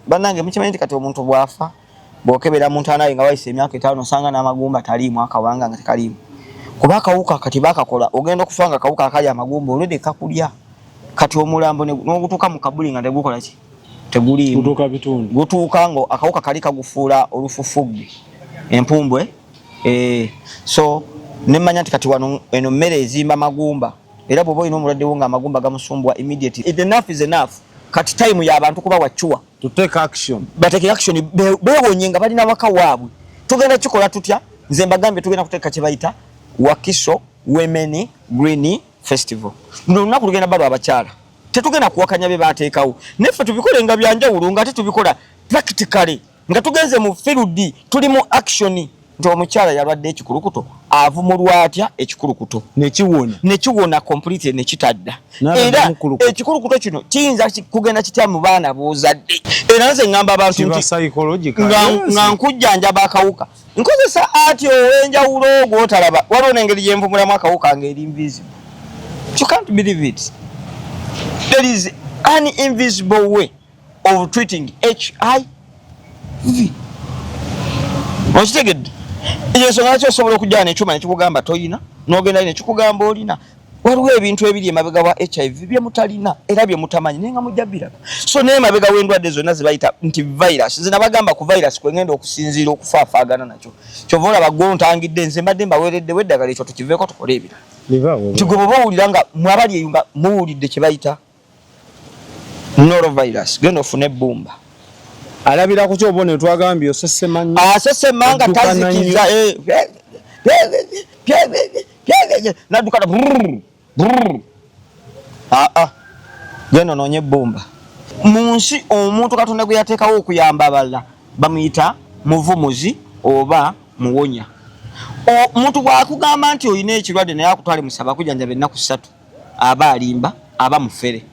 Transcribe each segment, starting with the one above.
banange mukimanyi kati omuntu bwafa bwokebera muntu anaye nga wayise emyaka 5 osanga n'amagumba taliimu akawanga nga tekaliimu kuba akawuka kati bakakola ogenda okufanga akawuka akali amagumba olwedde kakulya kati omulambo n'ogutuuka mu kabuli nga tegukola ki teguliimu gutuuka bitundu gutuuka ngo akawuka kali kagufuula olufufugge empumbwe so nemanya nti kati wano eno mmere ezimba magumba era bw'oba olina omulwadde wo nga amagumba gamusumbwa immediately enough is enough kati time y'abantu kuba wachua to take action bateke action bewonye nga balina waka waabwe tugenda kikola tutya nze mbagambye tugenda kuteeka kye bayita Wakiso Women Green Festival lunaku lugenda balo abakyala tetugenda kuwakanya be bateekawo neffe tubikole nga byanjawulo nga tetubikola practically nga tugenze mu field tuli mu action nti omukyala yalwadde ekikulukuto avumulwa atya ekikulukuto nekiwona complete nekitadda era ekikulukuto kino kiyinza kugenda kitya mu baana bozadde era nze ngamba abantu nti nga nkujjanjaba akawuka nkozesa ati owenjawulo gwotalaba waliwo n'engeri gy'envumulamu akawuka ng'eri invisible. You can't believe it. There is an invisible way of treating HIV. Okitegedde yeso ngakyo osobola okujjana ekyuma nekikugamba toyina n'ogenda nekikugamba olina waliwo ebintu ebiri emabega wa HIV bye mutalina era bye mutamanyi nenga mujjabira so naye mabega w'endwadde zonna zibayita nti virus zinabagamba ku virus kwengenda okusinziira okufaafaagana nakyo kyova olaba gwontangidde nze mbadde mbaweeredde weddagala ekyo tukiveeko tukole ebira nti gwe bwoba owulira nga mwabali eyo nga muwulidde kye bayita norovirus genda ofune ebbumba alabira ku kyobone twagambye osesemanya asesemanga tazikiza nadukana genda noonye ebbumba mu nsi omuntu Katonda gwe yateekawo okuyamba abalala bamuyita muvumuzi oba muwonya omuntu bwakugamba nti olina ekirwadde naye akutwale musaba kujjanjaba ennaku 3 aba alimba aba mufere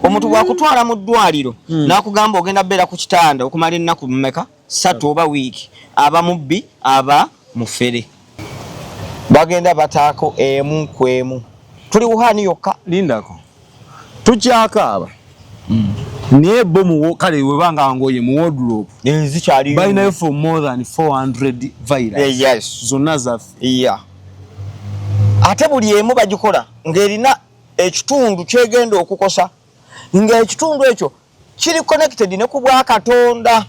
omuntu bwakutwala mu ddwaliro n'akugamba ogenda beera ku kitanda okumala ennaku mmeka 3 oba wiiki aba mubbi aba mufere bagenda bataako emu kwemu tuli Wuhan yokka lindako tukyakaaba naye bo mu kale webanga ngoye mu wardrobe zikyali balinayo for more than 400 virus yes zonna zaffe ate buli emu bagikola ng'erina ekitundu kyegenda okukosa ng'ekitundu ekyo kiri connected ne ku Bwakatonda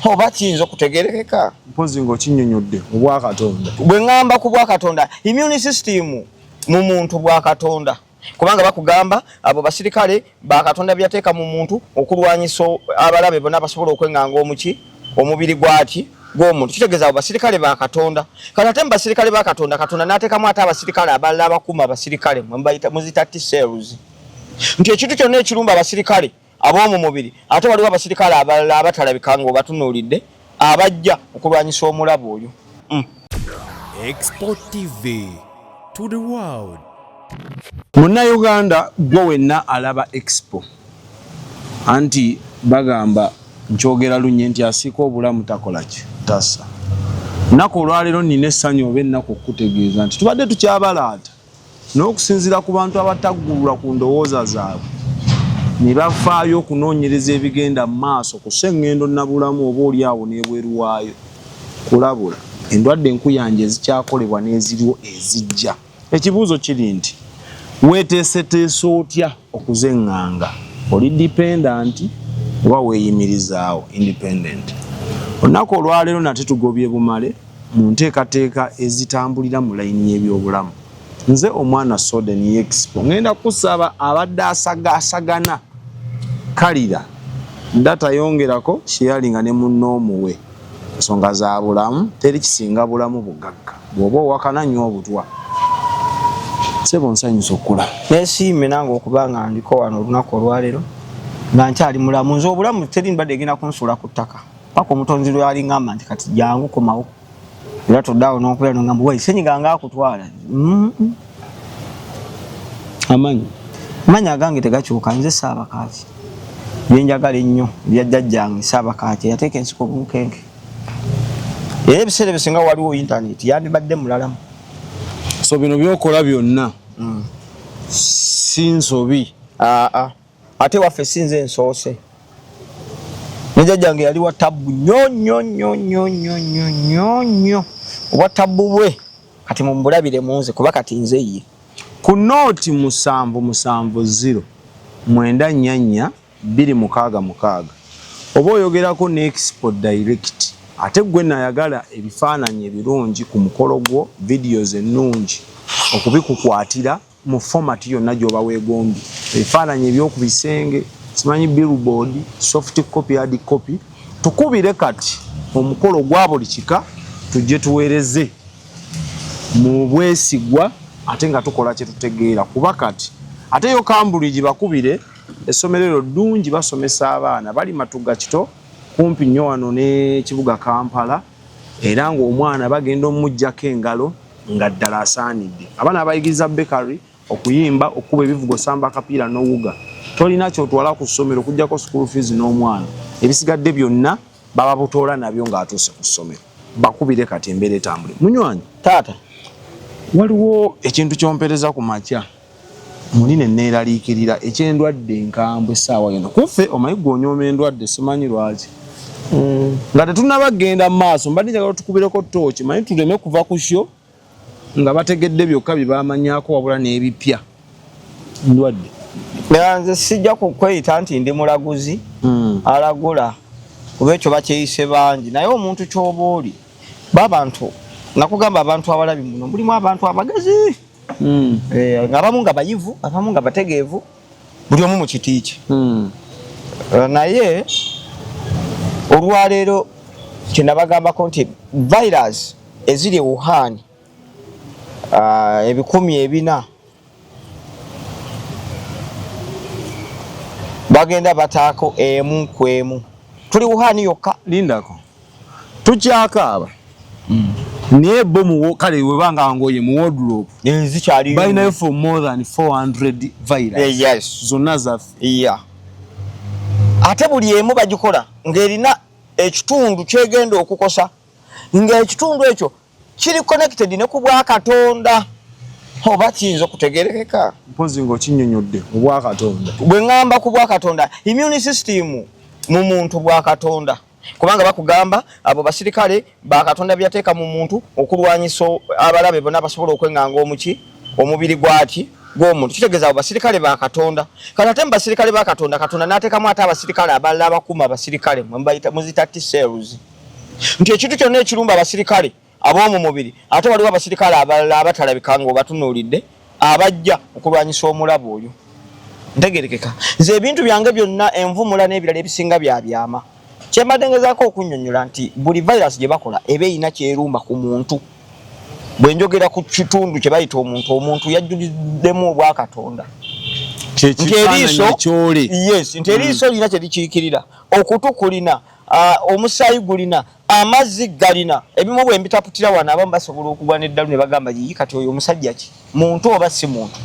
oba kiyinza okutegerekeka mpozi ng'okinnyonnyodde Obwakatonda bwe ŋŋamba ku Bwakatonda immune system mu muntu Bwakatonda kubanga bakugamba abo basirikale Bakatonda byateeka mu muntu okulwanyisa abalabe bonna basobola okwenganga omubiri gwati gw'omuntu kitegeeza abo basirikale Bakatonda kati ate mu basirikale Bakatonda Katonda n'ateekamu ate abasirikale abalala abakuuma abasirikale muzita T-cells nti ekintu kyonna ekirumba abasirikale ab'omu mubiri ate waliwo abasirikale abalala abatalabika nga obatunuulidde abajja okulwanyisa omulabo oyo. Export TV to the world. Munnayuganda gwe wenna alaba Expo anti bagamba nkyogera lunye nti asiika obulamu takola ki tassa nnaku olwaleero nina essanyu oba ennaku okukutegeeza nti tubadde tukyabalaata n'okusinziira ku bantu abataggulwa ku ndowooza zaabwe ne bafaayo okunoonyereza ebigenda mu maaso ku sseŋŋendo nnabulamu oba oli awo n'ebweru waayo kulabula endwadde enkuyanja ezikyakolebwa n'eziriwo ezijja. Ekibuuzo kiri nti weeteeseteese otya okuzeŋŋanga oli dependent oba weeyimirizaawo independent. Olunaku olwaleero nate tugobye bumale mu nteekateeka ezitambulira mu layini y'ebyobulamu. Nze omwana Soden Expo ngenda kusaba abadde asagaasagana kalira data yongerako sharinga ne munnoomuwe ensonga za bulamu teri kisinga bulamu bugagga bw'oba owakana nnyo obutwa sebo nsanyusa okula nesiime nange okuba nga ndiko wano olunaku olwaleero nga nkyali mulamu nze obulamu teri mbadde egenda kunsuula ku ttaka paka omutonzi lwali ngamba nti kati jangu komawo era toddaawo n'okubeera nongamba wai senyiga nga akutwala amanyi agange tegakyuka nze Ssaabakaaki byenjagala ennyo bya jjajjange Ssaabakaaki yateeka ensiko bunkenke era ebiseera bisinga waliwo internet yandibadde mulalamu. So bino byokola byonna si nsobi ate waffe sinze ensoose Mujjajjange yali wa tabu nnyo wa tabu bwe kati mumbulabire munze kuba kati nze ye ku nooti 770 944 266 oba oyogerako ne Expo Direct ate gwe nayagala ebifaananyi ebirungi ku mukolo gwo videos ennungi okubikukwatira mu format yonna gy'oba weegombye ebifaananyi ebyoku bisenge simanyi billboard soft copy hard copy tukubire kati omukolo gwa buli kika tujje tuweereze mu bwesigwa ate nga tukola kye tutegeera kuba kati ate yo Cambridge bakubire essomerero ddungi basomesa abaana bali Matuga kito kumpi nnyo wano n'ekibuga Kampala era ng'omwana bagenda omujjako engalo nga ddala asaanidde abaana abayigiriza bakery okuyimba okuba ebivugo samba kapiira n'owuga tolina kyotwala ku ssomero okujjako school fees n'omwana ebisigadde byonna baba butoola nabyo ng'atuuse ku ssomero bakubire kati embeera etambule munywanyi taata waliwo ekintu kyompereza ku makya muli ne neeraliikirira ekyendwadde enkambwe essaawa yonna kuffe omanyi gw'onyooma endwadde simanyi lwaki nga tetunnabagenda mu maaso mbadde njagala tukubireko tooki manyi tuleme kuva ku kyo nga bategedde byokka bye baamanyaako wabula n'ebipya ndwadde nze sijja kukweyita nti ndi mulaguzi alagula kuba ekyo bakyeyise bangi naye omuntu ky'oba oli babantu nakugamba abantu abalabi muno mulimu abantu abagezi abamu nga bayivu abamu nga bategeevu buli omu mu kiti kye naye olwaleero kyenabagambako nti virus eziri Wuhan 400 bagenda bataako emu ku emu tuli Wuhan yokka lindako tukyakaaba naye bo mu kale webanga ngoye mu wardrobe zikyali balinayo for more than 400 virus yes zonna zaffe ate buli emu bagikola ng'erina ekitundu kyegenda okukosa ng'ekitundu ekyo kiri connected ne ku Bwakatonda oba kiyinza okutegerekeka mpozi ng'okinnyonnyodde Obwakatonda bwe ŋŋamba ku Bwakatonda immune system mu muntu Bwakatonda kubanga bakugamba abo basirikale Bakatonda byateeka mu muntu okulwanyisa abalabe bonna basobola okwenganga omubiri gw'omuntu kitegeeza abo basirikale Bakatonda kati ate mu basirikale Bakatonda Katonda n'ateekamu ate abasirikale abalala abakuuma abasirikale muzita T-cells nti ekintu kyonna ekirumba abasirikale ab'omu mubiri ate waliwo abasirikale abalala abatalabika ng'obatunuulidde abajja okulwanyisa omulabe oyo ntegerekeka nze ebintu byange byonna envumula n'ebirala ebisinga byabyama kyembadde ngezaako okunnyonnyola nti buli virus gye bakola eba erina kyerumba ku muntu bwe njogera ku kitundu kye bayita omuntu yajjuliddemu Obwakatonda nti eriiso lina kye likiikirira okutu kulina omusaayi gulina amazzi galina ebimu bwe mbitaputira wano abamu basobola okugwa n'eddalu ne bagamba yiyi kati oyo omusajja ki muntu oba si muntu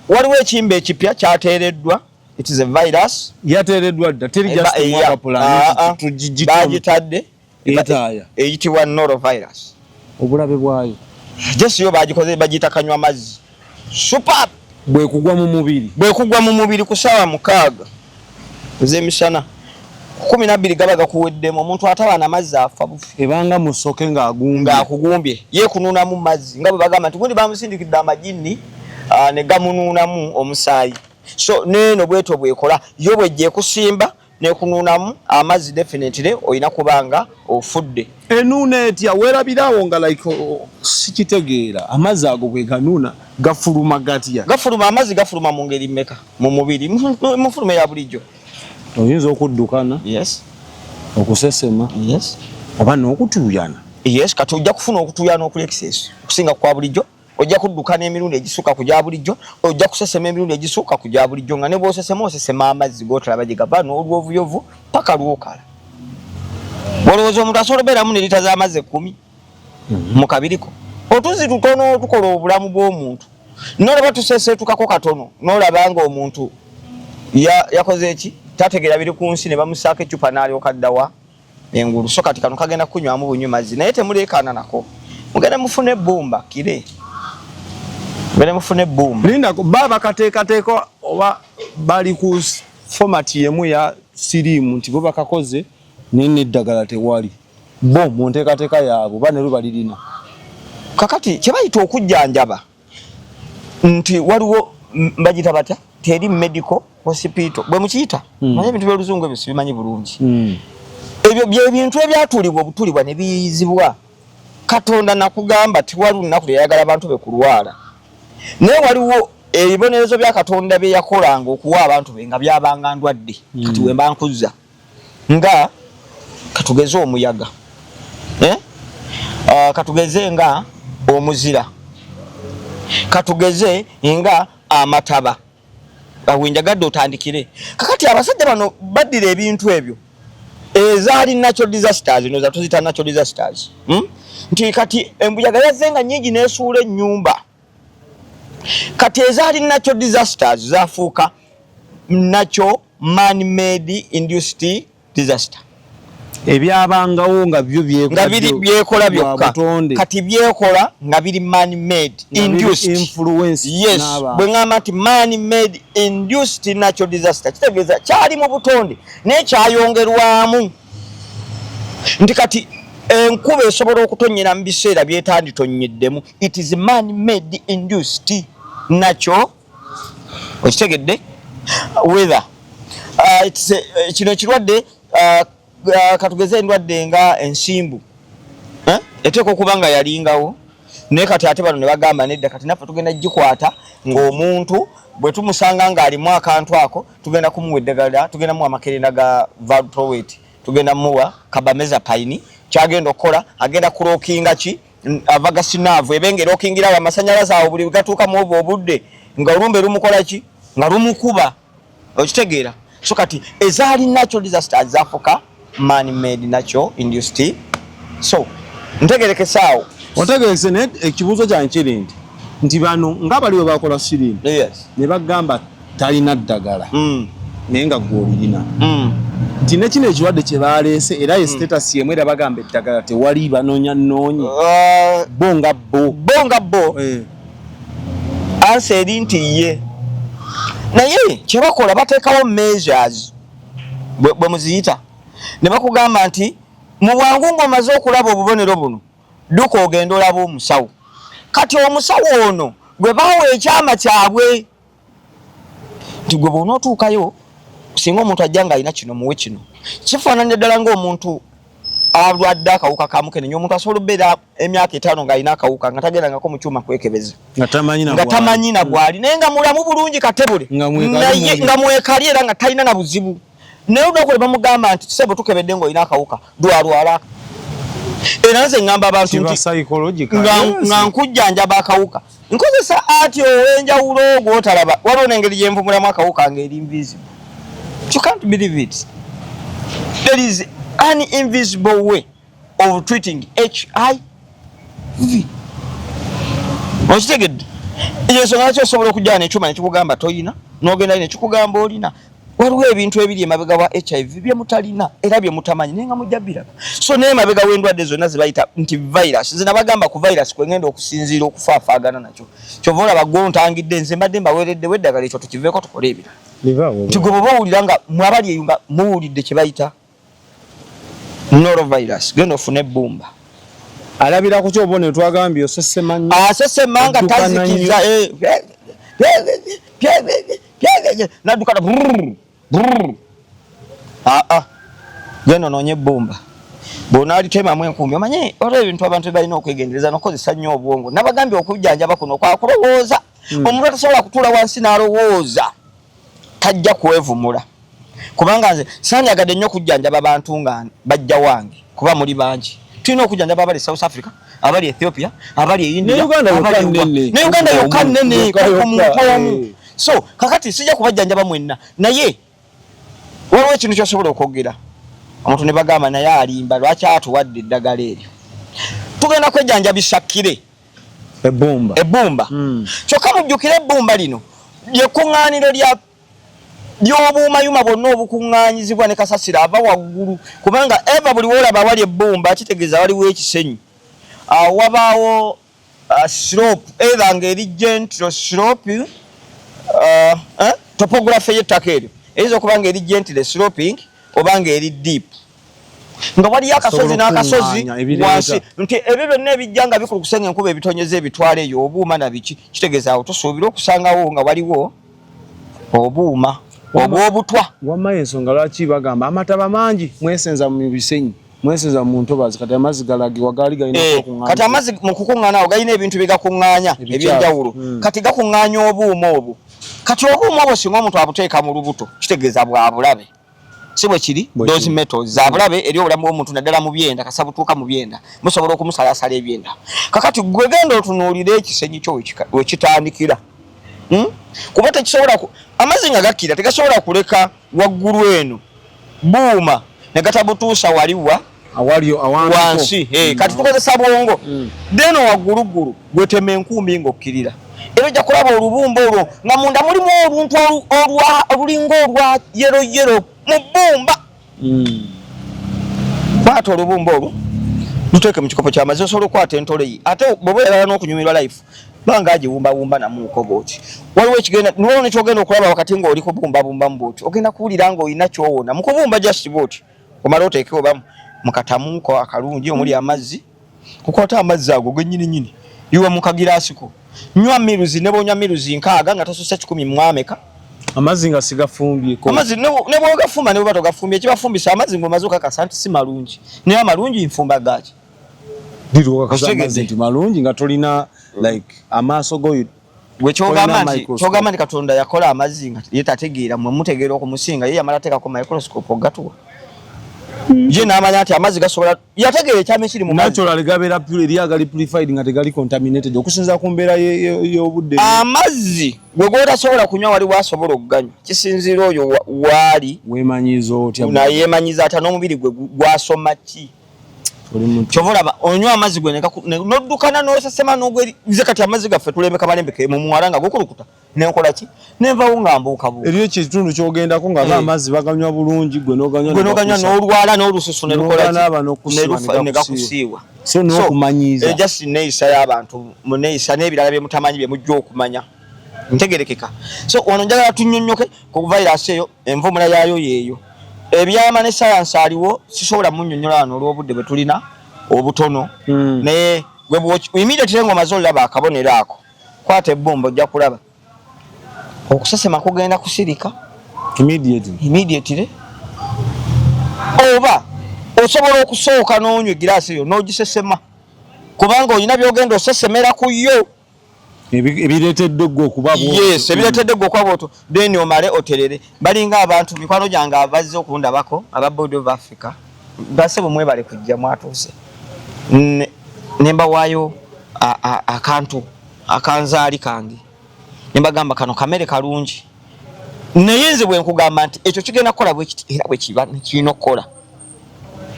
waliwo ekimba ekipya kyateereddwa it is a virus yateereddwa dda teri just mwaka plan bagitadde eyitibwa norovirus obulabe bwayo jesi yo bagikoze bagita kanywa mazzi super bwe kugwa mu mubiri ku ssaawa 6 ez'emisana 12 gaba gakuweddemu omuntu atabaana amazzi afa bufi ebanga musoke ng'akugumbye ye kunuunamu mazzi nga bwe bagamba nti gundi bamusindikidde amajini ne gamunuunamu omusaayi so neno bweto bwekola yo bwejje kusimba ne kunuunamu amazzi definitely oyina kubanga ofudde enuuna etya weerabirawo nga like sikitegeera amazzi ago bwe ganuuna gafuluma gatya amazzi gafuluma mu ngeri mmeka mu mubiri mufulume ya bulijjo oyinza okuddukana yes okusesema yes oba n'okutuuyana yes kati ojja kufuna okutuuyana okuli excess okusinga kwa bulijjo ojja kuddukana emirundi egisuka kujja bulijjo ojja kusesema emirundi egisuka kujja bulijjo nga ne bw'osesema amazzi g'otulaba gye gava n'olwovuyovu paka lwokala olowooza omuntu asobola obeeramu ne lita z'amazzi 10 mu kabiriko otuzi tutono tukola obulamu bw'omuntu n'olaba tuseseetukako katono n'olaba nga omuntu yakoze eki tategeera biri ku nsi ne bamusaako ecupa n'alyoka ddawa engulu so kati kano kagenda kunywamu bunywi mazzi naye temuleekaana nako mugenda mufune ebbumba kire bale mufune boom linda baba kateeka oba bali ku format yemu ya sirimu nti bo bakakoze nene ddagala tewali bo mu nteekateeka yaabwe banero balirina kakati kyebayita okujjanjaba nti waliwo bagita batya teri medical hospital bwe mukiyita manye ebintu by'oluzungu ebyo sibimanyi bulungi ebyo byebintu ebyatulibwa obutulibwa ne biyizibwa Katonda nakugamba tiwali lunaku lyayagala abantu be kulwala naye waliwo ebibonerezo bya Katonda bye yakolanga okuwa abantu be nga byabanga ndwadde kati wemba nkuzza nga katugeze omuyaga katugeze nga omuzira katugeze nga amataba awenjagadde otandikire kakati abasajja bano baddira ebintu ebyo ezaali natural disasters no zatuzita natural disasters nti kati embuyaga yazenga nyingi nesuula ennyumba kati ezaali natural disasters zafuuka natural man made induced disaster ebyabangawo nga byo byekola byokka kati byekola nga biri man made induced influence yes bwe ngamba nti man made induced natural disaster kitegeeza kyali mu butonde naye kyayongerwamu nti kati enkuba esobola okutonyera mu biseera byetanditonyeddemu it is man made induced natural okitegedde weather kino kirwadde katugeze endwadde nga ensimbu eteeka okuba nga yalingawo naye kati ate bano ne bagamba nedda kati naffe tugenda gikwata ng'omuntu bwe tumusanga ng'alimu akantu ako tugenda kumuwa eddagala tugenda muwa amakerenda ga valproate tugenda muwa carbamazepine kyagenda okukola agenda kulookinga ki avaga sinaavu ebenga erookingira amasanyalaze awo buli gatuuka mu obwo obudde nga olumbe lumukola ki nga lumukuba okitegeera so kati ezaali natural disasters zafuka man made natural induced so ntegerekesaawo otegerese ne ekibuuzo kyange kiri nti bano nga baliwe bakola sirimu ne bagamba talina ddagala naye nga gwolirina nti nekino ekirwadde kye baleese era ye status yemu era bagamba eddagala tewali banoonya noonyi bonga bo ansi eri nti ye naye kyebakola bateekawo measures bwe muziyita ne bakugamba nti mu bwangu ng'omaze okulaba obubonero buno duka ogenda olaba omusawo kati omusawo ono gwe bawa ekyama kyabwe nti gwe bw'onootuukayo singa omuntu ajja nga alina kino muwe kino kifaananya ddala ng'omuntu alwadde akawuka ka mukenenya omuntu asobola obbeera emyaka 5 ng'alina akawuka nga tagendangako mu kyuma kwekebeza nga tamanyi na bwali naye nga mulamu bulungi katebule nga mwekalye era nga talina na buzibu naye olunaku lwe bamugamba nti kisebo tukebedde ng'olina akawuka dwalwala era nze ngamba abantu nti nga nkujjanjaba akawuka nkozesa ati ow'enjawulo gw'otalaba waliwo n'engeri gye nvumulamu akawuka ng'eri invisible. You can't believe it. There is an invisible way of treating HIV. Okitegedde ensonga lwaki osobola okujjana nekyuma nekikugamba toyina n'ogenda nekikugamba olina waliwo ebintu ebiri emabega wa HIV bye mutalina era bye mutamanyi naye nga mujja biraba so naye emabega w'endwadde zonna ze bayita nti virus ze nabagamba ku virus kwegenda okusinziira okufaafaagana nakyo kyova olaba gwontangidde nze mbadde mbaweereddewo eddagala ekyo tukiveeko tukole ebira nti gwe bw'oba owulira nga mwabali eyo nga muwulidde kye bayita norovirus genda ofune ebbumba alabira ku kyobo ne twagambye osesemanya asesemanga tazikiza nadukana genda onoonye ebbumba bw'onaalitemamu enkumbi omanye olwo ebintu abantu balina okwegendereza n'okozesa nnyo obwongo nabagambye okujjanjaba kuno kwakulowooza omuntu atasobola kutuula wansi n'alowooza tajja kwevumula kubanga nze saanyagadde nnyo okujjanjaba abantu nga bajja wange kuba muli bangi tulina okujjanjaba abali South Africa abali Ethiopia abali e India ne Uganda yokka nnene omu so kakati sijja kubajjanjaba mwenna naye waliwo ekintu kyosobola okwogera omuntu ne bagamba naye alimba lwaki atuwadde eddagala eryo tugenda kwejjanjabisa kkire ebbumba kyokka mujjukire ebbumba lino lyekuŋŋaaniro ly'obuumayuma bwonna obukuŋŋaanyizibwa ne kasasiro ava waggulu kubanga eva buli woolaba awali ebbumba kitegeeza waliwo ekisenyi wabaawo slope either ng'eri gentle slope topography y'ettaka eryo eyinza okuba nga eri gently sloping oba nga eri deep nga waliyo akasozi n'akasozi wansi nti ebyo byonna ebijja nga bikulukusenga enkuba ebitonyeza ebitwala eyo obuuma na biki kitegeeza awo tusuubira okusangawo nga waliwo obuuma obw'obutwa. Wamma ensonga lwaki bagamba amataba mangi mwesenza mu bisenyi mwesenza mu ntobazi kati amazzi galagibwa gaali galina okukuŋŋaanya. Kati amazzi mu kukuŋŋaanya awo galina ebintu bye gakuŋŋaanya eby'enjawulo kati gakuŋŋaanya obuuma obwo. Kati obuuma obwo singa omuntu abuteeka mu lubuto kitegeeza bwa bulabe. Si bwe kiri those metals za bulabe eri obulamu bw'omuntu naddala mu byenda kasa butuuka mu byenda musobola okumusalaasala ebyenda. Kakati gwe genda otunuulira ekisenyi kyo we kitandikira. Kuba tekisobola amazzi nga gakkira tegasobola kuleka waggulu eno buuma ne gatabutuusa waliwa wansi. Kati tukozesa bwongo deno wagguluggulu gwetema enkumbi ng'okkirira era ojja kulaba olubumba olwo nga munda mulimu oluntu olulinga olwa yero mu bbumba. Kwata olubumba olwo luteeke mu kikopo ky'amazzi osobola okukwata entole ye ate bw'oba oyagala n'okunyumirwa life banga agiwumbawumba namuuko bw'oti waliwo ekigenda niwo nekyogenda okulaba wakati ng'oli kubumbabumbamu bw'oti ogenda kuwulira ng'olina kyowona mu kubumba just bw'oti omala oteeke oba mu katamuuko akalungi omuli amazzi kukwata amazzi ago gennyininyini yiwa mu kagiraasiko nywa miruzi ne bw'onywa miruzi 6 nga tosusa 10 mwameka amazzi nga sigafumbyeko amazzi ne bw'ogafumba ne bw'oba togafumbye ekibafumbisa amazzi ng'omaze okakasa nti si malungi naye amalungi nfumba gaaki nti malungi nga tolina like amaaso go kyogamba nti Katonda yakola amazzi nga ye tategeera mwe mutegeera okumusinga ye yamala teekako microscope ogatuwa ye n'amanya nti amazzi gasobola yategeera ekyama ekiri mu natural gabeera pure eri agali purified nga tegali contaminated okusinza ku mbeera y'obudde. Amazzi gwe gotasobola kunywa waliwo asobola okuganywa kisinziira oyo waali weemanyiza otya naye yeemanyiza ata n'omubiri gwe gwasoma ki kyovolaba onywa amazzi gwe noddukana n'osesema n'ogweri nze kati amazzi gaffe tulembeka malembeke mu muwala nga gokulukuta nenkola ki nenvawo nga mbuuka buuka eriyo ekitundu kyogendako nga amazzi baganywa bulungi gwe n'oganywa n'olwala n'olususu ne gakusiiwa so n'okumanyiiza just neeyisa y'abantu mu neeyisa n'ebirala bye mutamanyi bye mujja okumanya ntegerekeka. So wano njagala tunnyonnyoke ku virus eyo envumula yaayo yeeyo ebyama ne science aliwo sisobola munnyonnyola wano olw'obudde bwe tulina obutono naye immediately ng'omaze olaba akabonero ako kwata ebbomba ojja kulaba okusesema kugenda kusirika immediately oba osobola okusooka n'onywa egiraasi eyo n'ogisesema kubanga olina byogenda osesemera ku yo ebireetedde gwe okuba ebireetedde gwe okuba bw'otyo then omale oterere balinga abantu mikwano gyange abazze okundabako aba Board of Africa base bumwe bali kujja mwatuuse nemba waayo akantu akanzaali kange nembagamba kano kamere kalungi naye nze bwe nkugamba nti ekyo kigenda kukola bwe kiti era bwe kiba kirina okukola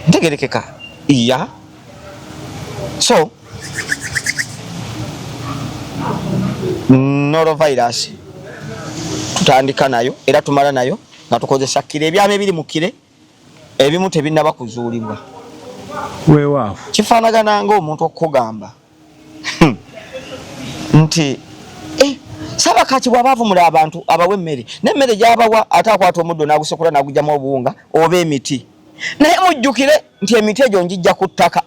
ntegerekeka iya so norovirus tutandika nayo era tumala nayo nga tukozesa kire ebyama ebiri mu kire ebimu tebinnaba kuzuulibwa weewaawo kifaanagana ng'omuntu okukugamba nti Sabakati bw'aba avumula abantu abawe emmere n'emmere gy'abawa ate akwata omuddo n'agusekula n'agugyamu obuwunga oba emiti naye mujjukire nti emiti egyo njijja ku ttaka.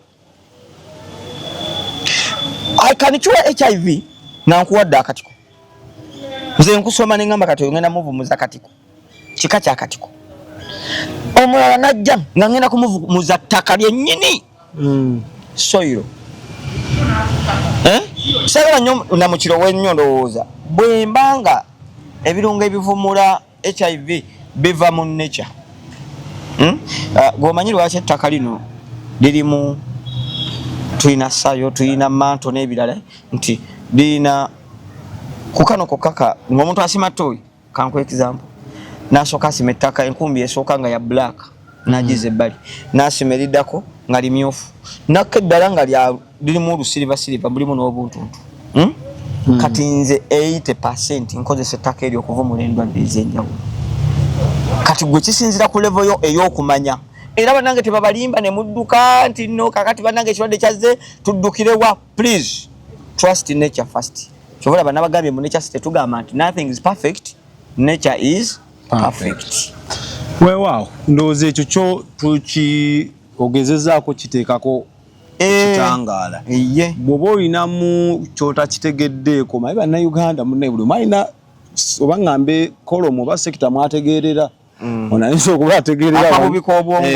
I can cure HIV nankuwadde akatiko nze nkusoma ne ngamba kati ngenda muvumuza katiko kika kya katiko omulala najja nga ngenda kumuvumuza ttaka lyennyini soiro sagala nnyo namukiro w'ennyo ndowooza bwe mbanga ebirungo ebivumula HIV biva mu nature gwomanyi lwaki ettaka lino lirimu tulina sayo tulina manto n'ebirala nti lirina kukano kokaka ng'omuntu asima toyi kanku example nasooka asima ettaka enkumbi esooka nga ya black nagize ebbali nasima eriddako nga limyufu nakka eddala nga lirimu olusiriva mulimu n'obuntuntu kati nze 80% nkozesa ettaka eryo okuvumula endwadde ez'enjawulo kati gwe kisinzira ku level yo ey'okumanya era bannange tebabalimba ne mudduka nti no kakati bannange ekirwadde kyazze tuddukirewa. Please trust nature first. Kyobola bana bagambye mu nature state tugamba nti nothing is perfect, nature is perfect. Weewaawo ndowooza ekyo kyo ogezezzaako kiteekako kitangaala. Bw'oba olinamu kyotakitegeddeeko maye bannayuganda munne buli omu alina oba ŋŋambe kolomu oba sekita mwategeerera ono ayinza okuba ategeerera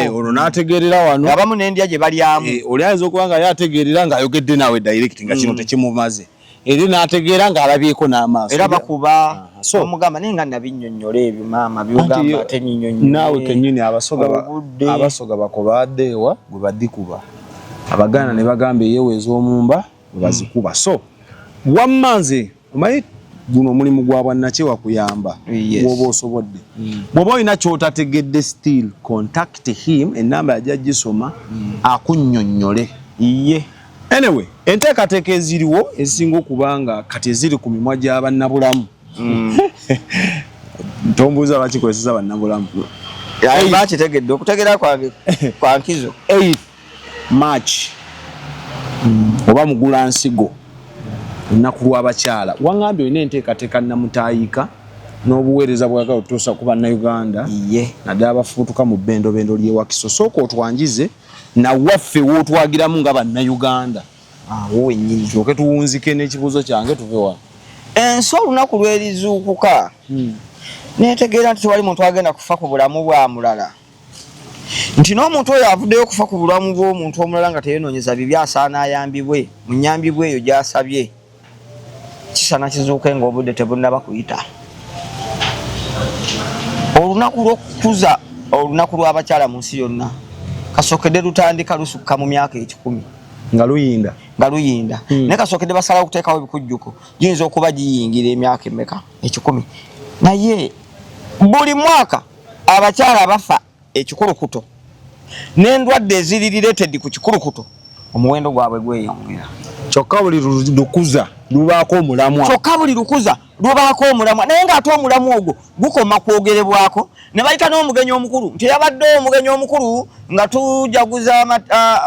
olwo n'ategeerera wano abamu n'endya gye balyamu oli ayinza okuba nga ye ategeerera ng'ayogedde naawe direct nga kino tekimumaze eri n'ategeera ng'alabyeko n'amaaso era bakuba omugamba naye nga nabinnyonnyola ebyo maama byogamba ate nnyinnyonnyola naawe kennyini abasoga bakobaadde ewa gwe badikuba Abaganda ne bagamba eyeweeza omumba bwe bazikuba so wammanze omanyi guno omulimu gwa bwannakyewa kuyamba bw'oba osobodde bw'oba olina ky'otategedde still contact him ennamba yajja gisoma akunnyonnyole anyway enteekateeka eziriwo ezisinga okuba nga kati eziri ku mimwa gya bannabulamu tombuuza bakikozesa bannabulamu bakitegedde okutegeera kwange kwa nkizo 8 March oba Mugulansigo olunaku lw'abakyala waŋŋambye olina enteekateeka namutaayika n'obuweereza bwagala otuusa ku bannayuganda naddala abafubutuka mu bbendobendo ly'ewakiso sooka otwanjize nawaffe wootwagiramu nga bannayuganda awo wennyini tulyoke tuwunzike n'ekibuuzo kyange tuve wano ensi olunaku lw'erizuukuka neetegeera nti tewali muntu agenda kufa ku bulamu bwa mulala nti n'omuntu oyo avuddeyo okufa ku bulamu bw'omuntu omulala nga teyenoonyeza bibi asaana ayambibwe mu nnyambibwa eyo gy'asabye kisaana kizuuke ng'obudde tebunnaba kuyita olunaku lw'okukuza olunaku lw'abakyala mu nsi yonna kasookedde lutandika lusukka mu myaka 10 nga luyinda naye kasookedde basalawo okuteekawo ebikujjuko giyinza okuba giyingira emyaka emeka 10 naye buli mwaka abakyala bafa ekikulukuto n'endwadde eziri related ku kikulukuto omuwendo gwabwe gweyongera kyokka buli lukuza lubaako omulamwa naye ng'ate omulamu ogwo gukoma kwogerebwako ne bayita n'omugenyi omukulu nti yabadde omugenyi omukulu nga tujaguza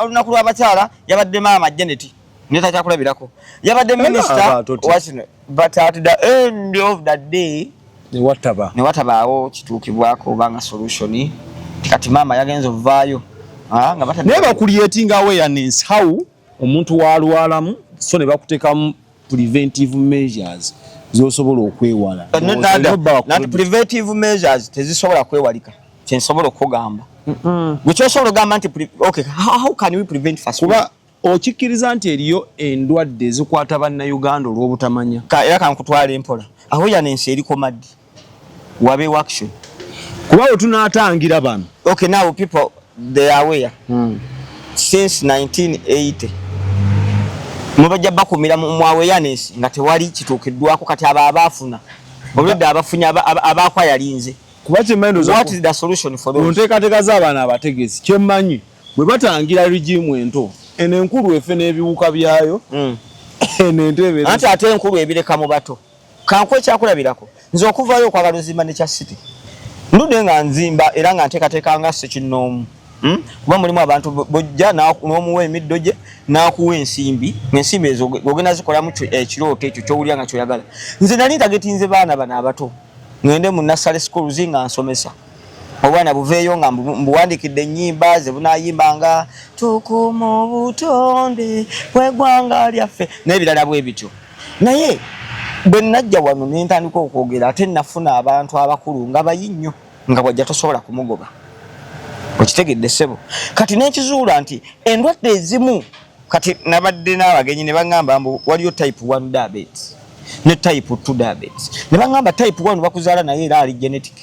olunaku lw'abakyala yabadde maama Janet netakyakulabirako yabadde minister but at the end of the day ne watabaawo kituukibwako obanga solution kati maama yagenza ovaayo naye bakuliyetinga awareness how omuntu walwalamu so ne bakuteekamu preventive measures zosobola okwewala nati preventive measures tezisobola kwewalika kyensobola okugamba gwekyosobola ogamba nti how can we prevent first kuba okikkiriza nti eriyo endwadde ezikwata bannayuganda olw'obutamanya era kankutwala empola awareness eriko maddi wabeewo action kuba we tunaatangira bano now people they are aware since 1980 mubajja bakumira mu awareness nga tewali kituukiddwako kati abaafuna obulidde abafunye abaakwa yalinze kuba kyemmanyi what is the solution for those nteekateeka z'abaana abategesi kyemmanyi bwe batangira regimu ento eno enkulu efe n'ebiwuka byayo eno entebe anti ate enkulu ebireka mu bato kankwe ekyakulabirako nze okuvaayo okwagala ozimba ne kya city ndudde nga nzimba era nga nteekateeka nga sekinnoomu kuba mulimu abantu bojja n'omuwa emiddo gye n'akuwa ensimbi ensimbi ezo ogenda zikolamu ekirooto ekyo kyowulira nga kyoyagala nze nali ntagetinze baana bano abato ngende mu nursery schools nga nsomesa obwana buveeyo nga mbuwandikidde ennyimba ze bunaayimbanga tukuma obutonde bw'eggwanga lyaffe n'ebirala bwe bityo naye bwe najja wano ne ntandika okwogera ate nafuna abantu abakulu nga bayinnyo nga bwajja tosobola kumugoba okitegedde ssebo kati n'ekizuula nti endwadde ezimu kati nabadde n'abagenyi ne baŋŋamba mbu waliyo type 1 diabetes ne type 2 diabetes ne baŋŋamba type 1 bakuzaala naye era ali genetic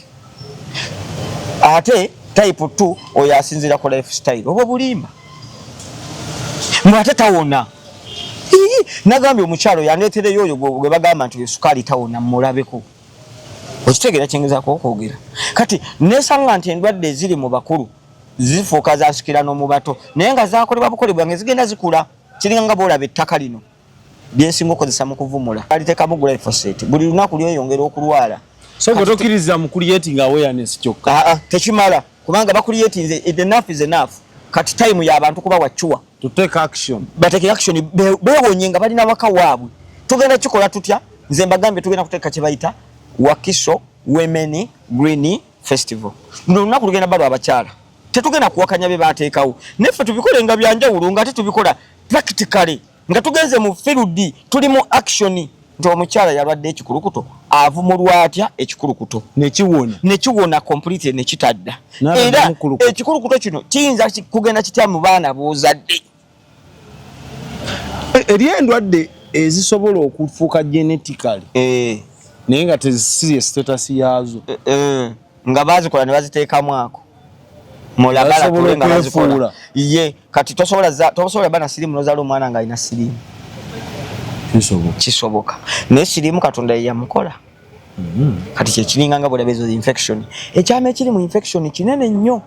ate type 2 oyo asinziira ku lifestyle oba bulimba mbu ate tawona nagambye omukyalo yandeetereyo oyo gwe bagamba nti sukaali tawona mulabeko okitegeera kyengezaako okwogera kati nesanga nti endwadde eziri mu bakulu zifuuka zasikira n'omu bato naye nga zakolebwa bukolebwa nga zigenda zikula kiringa nga boolaba ettaka lino byensinga okozesa mu kuvumula aliteekamu glyphosate buli lunaku lyeyongera okulwala so gwe tokkiriza mu creating awareness kyokka tekimala kubanga bakuliyetinze enough is enough kati time y'abantu kuba wachuwa to take action bateke action beewonye nga balina waka waabwe tugenda kikola tutya nze mbagambye tugenda kuteeka kye bayita Wakiso Women Green Festival. Ndio lunaku lugenda balo abakyala. Tetugenda kuwakanya be bateekawo. Neffe tubikole nga byanjawulo nga tetubikola practically. Nga tugenze mu field tuli mu action. Ndio omukyala yalwadde ekikulukuto avumulwa atya ekikulukuto nekiwona complete nekitadda era ekikulukuto kino kiyinza kugenda kitya mu baana bozadde eryendwadde ezisobola okufuuka genetically naye nga tezisiye status yazo nga bazikola ne baziteekamu ako mulabala tulenga bazikola ye kati tosobola bana sirimu nozala omwana nga alina sirimu kisoboka naye sirimu Katonda yamukola kati kyekiringa nga bwolabezo infection ekyama ekiri mu infection kinene nnyo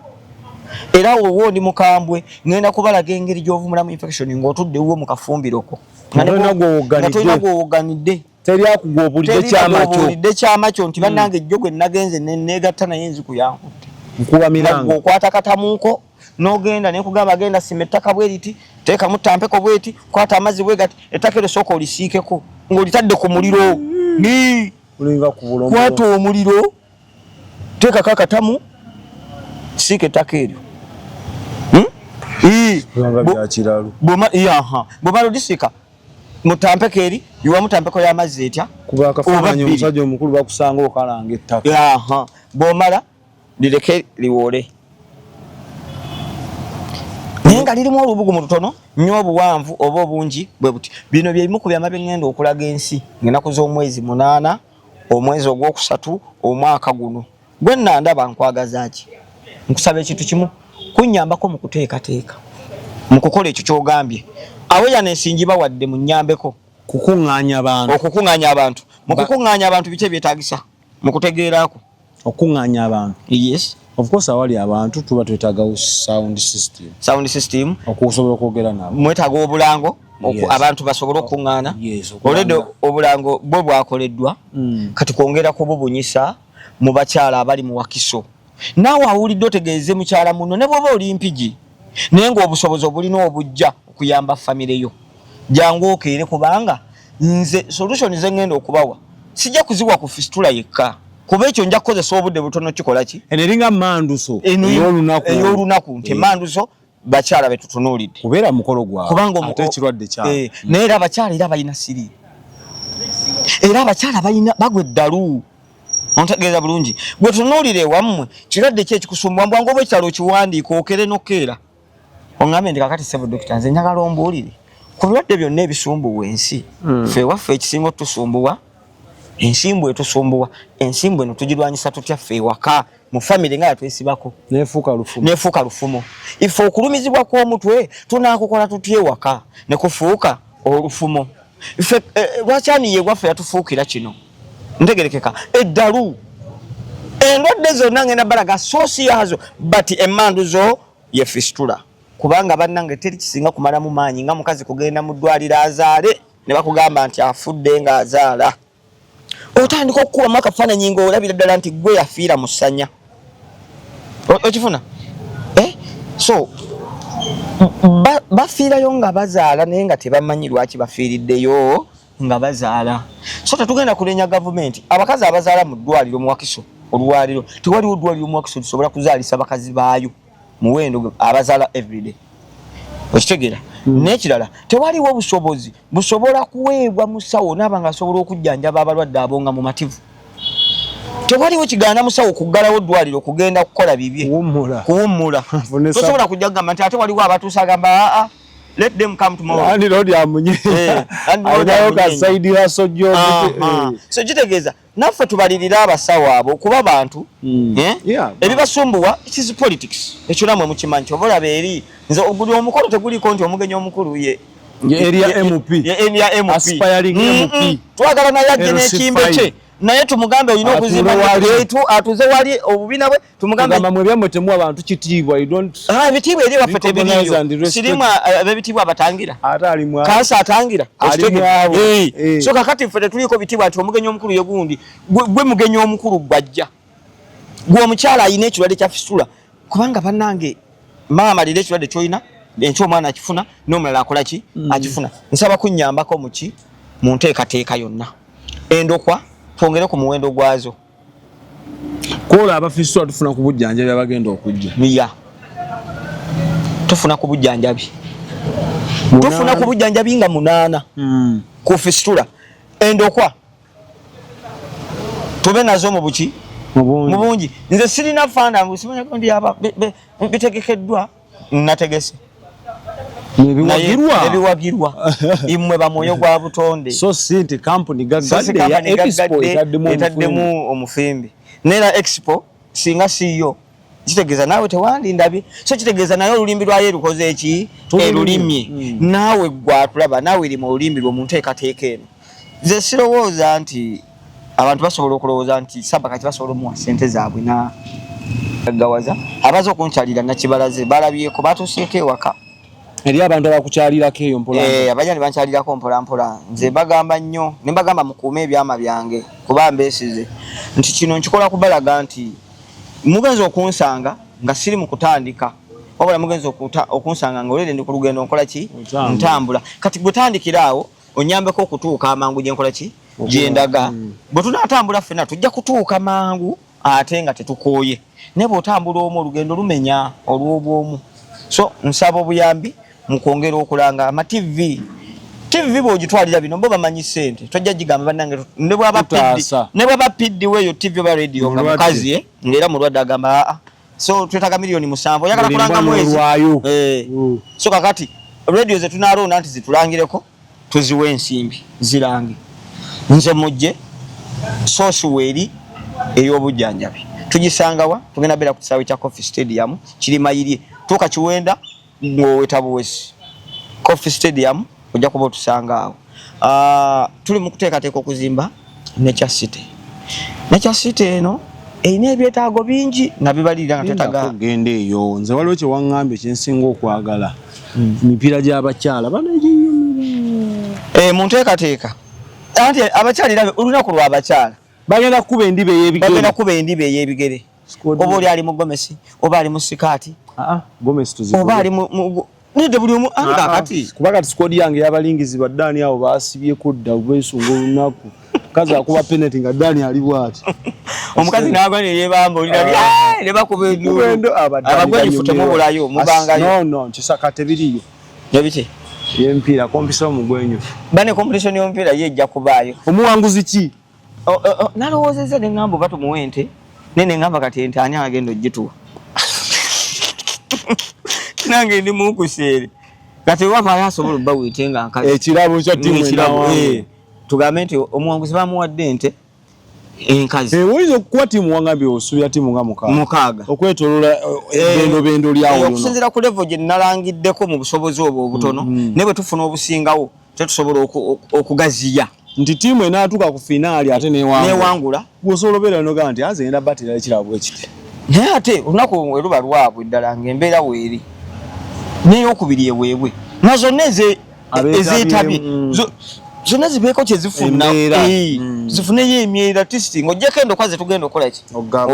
era wowo ndi mukambwe ngenda kubalaga engeri gy'ovumulamu infection ng'otuddewo mu kafumbiroko nga tolina gwowoganidde teri akugwa obulidde kyamacyo nti bannange ejjo gwe nagenze neegatta naye enziku yankutte nkuba mirango okwata katamuuko n'ogenda nekugamba agenda sima ettaka bwe liti teekamu ttampeko bweti kwata amazzi bwe gati ettaka eryo sooka olisiikeko ng'olitadde ku muliro kwata omuliro teekako akatamu siika ettaka eryo bw'omala odisiika mu ttampeko eri yiwamu ttampeko y'amazzi etya omusajja omukulu bakusanga okalanga ettaka bw'omala lireke liwole naye nga lirimu olubugumu lutono nnyo obuwanvu oba obungi bwe buti bino byebimu ku byama byengenda okulaga ensi ng'ennaku z'omwezi 8 omwezi ogwokusatu omwaka guno gwe nandaba nkwagaza ki nkusaba ekintu kimu kunnyambako mu kuteekateeka mu kukola ekyo ky'ogambye aweya n'ensingi bawadde mu nnyambeko okukuŋŋaanya abantu mu kukuŋŋaanya abantu biki ebyetaagisa mu kutegeerako okuŋŋaanya abantu yes of course awali abantu tuba twetaaga sound system okusobola okwogera nabo mwetaaga obulango abantu basobole okuŋŋaana olwedde obulango bwe bwakoleddwa kati kwongerako bubunyisa mu bakyala abali mu Wakiso naawe awulidde otegeeze mukyala muno ne bw'oba oli mpigi naye ng'obusobozi obulina obujja okuyamba famire yo jangu okeere kubanga nze solution ze ngenda okubawa sijja kuziwa ku fistula yekka kuba ekyo nja kukozesa obudde butono kikola ki eneringa manduso ey'olunaku nti manduso bakyala betutunuulidde kubeera mukolo gwawe ate ekirwadde kyabwe naye era abakyala era balina siri era abakyala bagwa eddalu ontegeeza bulungi bwe tunuulire ewammwe kirwadde ki ekikusumbwa mbwangu oba ekitalo okiwandiika okere nokeera oŋŋambye ndi kakati sebo dokita nze njagala ombuulire ku birwadde byonna ebisumbuwa ensi ffe ewaffe ekisinga otusumbuwa ensimbu etusumbuwa ensimbu eno tugirwanyisa tutya ffe ewaka mu famire nga yatwesibako nefuuka lufumo ife okulumizibwa kw'omutwe tunaakukola tutya ewaka ne kufuuka olufumo ife lwaki ani yewaffe yatufuukira kino ntegerekeka eddalu endwadde zonna ngenda balaga soosi yaazo but emmandu zo ye fistula kubanga bannange teri kisinga kumalamu maanyi nga mukazi kugenda mu ddwaliro azaale ne bakugamba nti afudde ng'azaala otandika okukubamu akafaananyi ng'olabira ddala nti gwe yafiira mu ssanya okifuna so bafiirayo nga bazaala naye nga tebamanyi lwaki bafiiriddeyo nga bazaala so tetugenda kulenya gavumenti abakazi abazaala mu ddwaliro mu Wakiso olwaliro tewaliwo ddwaliro mu Wakiso lisobola kuzaalisa bakazi baayo muwendo abazaala everyday okitegeera n'ekirala tewaliwo obusobozi busobola kuweebwa musawo naaba nga asobola okujjanjaba abalwadde abo nga mumativu tewaliwo kigaana musawo kuggalawo ddwaliro kugenda kukola bibye kuwummula tosobola kujja kugamba nti ate waliwo abatuusa agamba let them come tomorrow and road amunye anayo ka side hustle job so kitegeeza naffe tubalirira abasawo abo kuba bantu ebibasumbuwa it is politics ekyo namwe mukimanyi obola beeri nze oguli omukolo teguliko nti omugenyi omukulu ye area MP aspiring MP twagala naye ajje n'ekimbe kye naye tumugambe olina okuzimba wetu atuze wali obubina bwe tumugambe ngamba mwe byamwe temu abantu kitiibwa you don't ebitiibwa eri waffe tebiriyo sirimu ab'ebitiibwa abatangira ate ali mwa kansa atangira so kakati ffe tetuliko bitiibwa ati omugenyi omukulu ye gundi gwe mugenyi omukulu gwajja gwe omukyala ayina ekirwadde kya fistula kubanga bannange maama lira ekirwadde kyolina ekyomwana akifuna n'omulala akola ki akifuna nsaba kunnyambako muki mu nteekateeka yonna endokwa twongere ku muwendo gwazo kola abafisitula tufuna ku bujjanjabi abagenda okujja miya tufuna ku bujjanjabi tufuna ku bujjanjabi nga 8 ku fistula endokwa tube nazo mu buki mu bungi nze sirina fanda musimanya ko ndi aba bitegekeddwa nategese ebiwagirwa imwe bamoyo gwa butonde so sinti company gagadde ya expo etaddemu omufimbi nera expo singa siyo kitegeza nawe tewandi ndabi so kitegeza nayo olulimbi lwayo lukoze eki elulimye nawe gwatulaba nawe iri mu lulimbi lw'omuntu ekateeka eno nze sirowooza nti abantu basobola okulowooza nti Sabaka kibasobola omuwa sente zaabwe na gawaza abaza okunkyalira nakibalaze balabyeko batusieko ewaka eri abantu abakukyalirako eyo mpola abajja ne bankyalirako mpola mpola nze bagamba nnyo ne bagamba mukuume ebyama byange kuba mbeesize nti kino nkikola kubalaga nti mugenza okunsanga nga siri mu kutandika wabula mugenza okunsanga nga olere ndi ku lugendo nkola ki ntambula kati bwe tandikiraawo onyambeko okutuuka amangu gye nkola ki gyendaga bwe tunaatambula ffenna tujja kutuuka mangu ate nga tetukooye naye bw'otambula omu olugendo lumenya olw'obwomu so nsaba obuyambi mu kwongera okulanga TV bw'ogitwalira bino bo bamanyi ssente tojja gigamba bannange ne bwaba piddi weeyo TV oba radio nga mukazi ng'era mulwadde agamba so twetaaga miliyoni 7 oyagala kulanga mwezi so kakati radio ze tunaalonda nti zitulangireko tuziwe ensimbi zirange nze mujje sosuweeri ey'obujjanjabi tugisangawa tugenda beera ku kisaawe kya Coffee Stadium kiri Mayirye tuuka Kiwenda ng'owetabuwesi Coffee Stadium ojja kuba otusanga awo tuli mu kuteekateeka okuzimba Nature City eno erina ebyetaago bingi nabibalirira nga tetaga genda eyo nze waliwo kye waŋŋambye kyensinga okwagala emipiira gy'abakyala mu nteekateeka anti abakyalira olunaku lw'abakyala bagenda kukuba endiba ey'ebigere oba oli ali mu gomesi oba ali mu sikaati oba ali mu nide buli omu akati kuba kati squad yange y'abalingizi baddaani abo baasibyeko dda beesunga olunaku kazi akuba penalty nga Dani ali bwati omukazi n'agwa ne yebamba olina ne bakuba enduulu abagwenyi futemu bulayo mubangayo no kisaka tebiriyo yabite yempiira kompisa omugwenyu bane competition y'ompiira yejja kubaayo omuwanguzi ki nalowoozezza ne ngamba bato muwente nene ngamba kati ente ani agenda ogituwa nange ndi mukuseere kati wamala asobola obba weetenga nkazi ekirabo kya timu ekirabo tugambe nti omuwanguzi bamuwadde ente enkazi oyinza okukuwa timu wangambye osuubira timu nga mukaaga okwetolola bendo lyawo okusinziira ku level gye nalangiddeko mu busobozi obwo obutono ne bwe tufuna obusingawo tetusobola okugaziya nti timu enaatuuka ku finaali ate newangula gwosobola obeera nogaa nti azenda batira ekirabo ekiti naye ate olunaku eruba lwabwe ddala ng'embeera weeri n'eyokubiri eweebwe na zonna ezeetabye zonna zibeeko kyezifuna zifuneyo emyera tisiti ng'ojjako endokwa ze tugenda okukola ki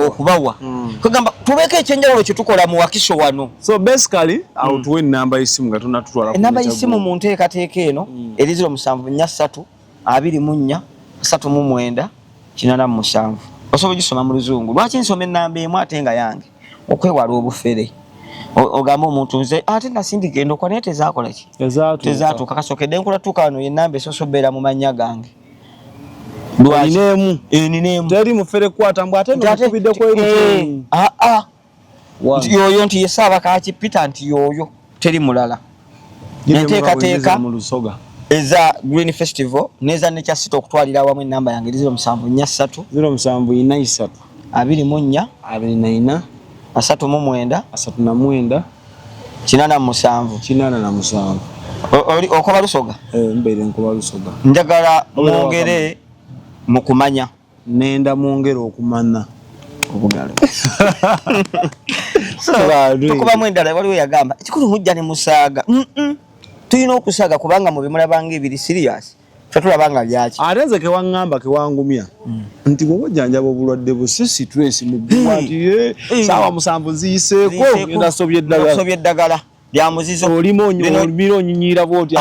okubawa kwegamba tubeeko ekyenjawulo kye tukola mu Wakiso wano so basically awo tuwe ennamba y'essimu nga tunatutwala ennamba y'essimu mu nteekateeka eno eri 0743 24 39 87 osobola ogisoma mu Luzungu lwaki nsoma ennamba emu ate nga yange okwewala obufere ogamba omuntu nze ate nasindika endokwa naye tezaakola ki tezaatuuka kasookedde nkola tuuka wano yennamba esosobeera mu mannya gange lwakineemu ninaemu teri mufere kwata mbw ate nokubiddeko yoyo nti ye Ssaabaka Peter nti yoyo teri mulala enteekateeka eza Green Festival neza Nature City okutwalira awamu ennamba yange 0743 0743 24 24 39 87 okoba Lusoga mbeere nkoba Lusoga njagala mwongere mu kumanya nenda mwongere okumanya obugalo tukubamu endala waliwo yagamba ekikulu mujja ne musaaga tulina okusaaga kubanga mu bimulabanga ebiri serious tetulabanga byaki ate nze kewaŋŋamba kewangumya nti bwe bujjanjaba obulwadde busi stress mu ggwa nti saawa 7 ziyiseeko ndasobye eddagala lya muzizo olimiro onyinyiira bwoti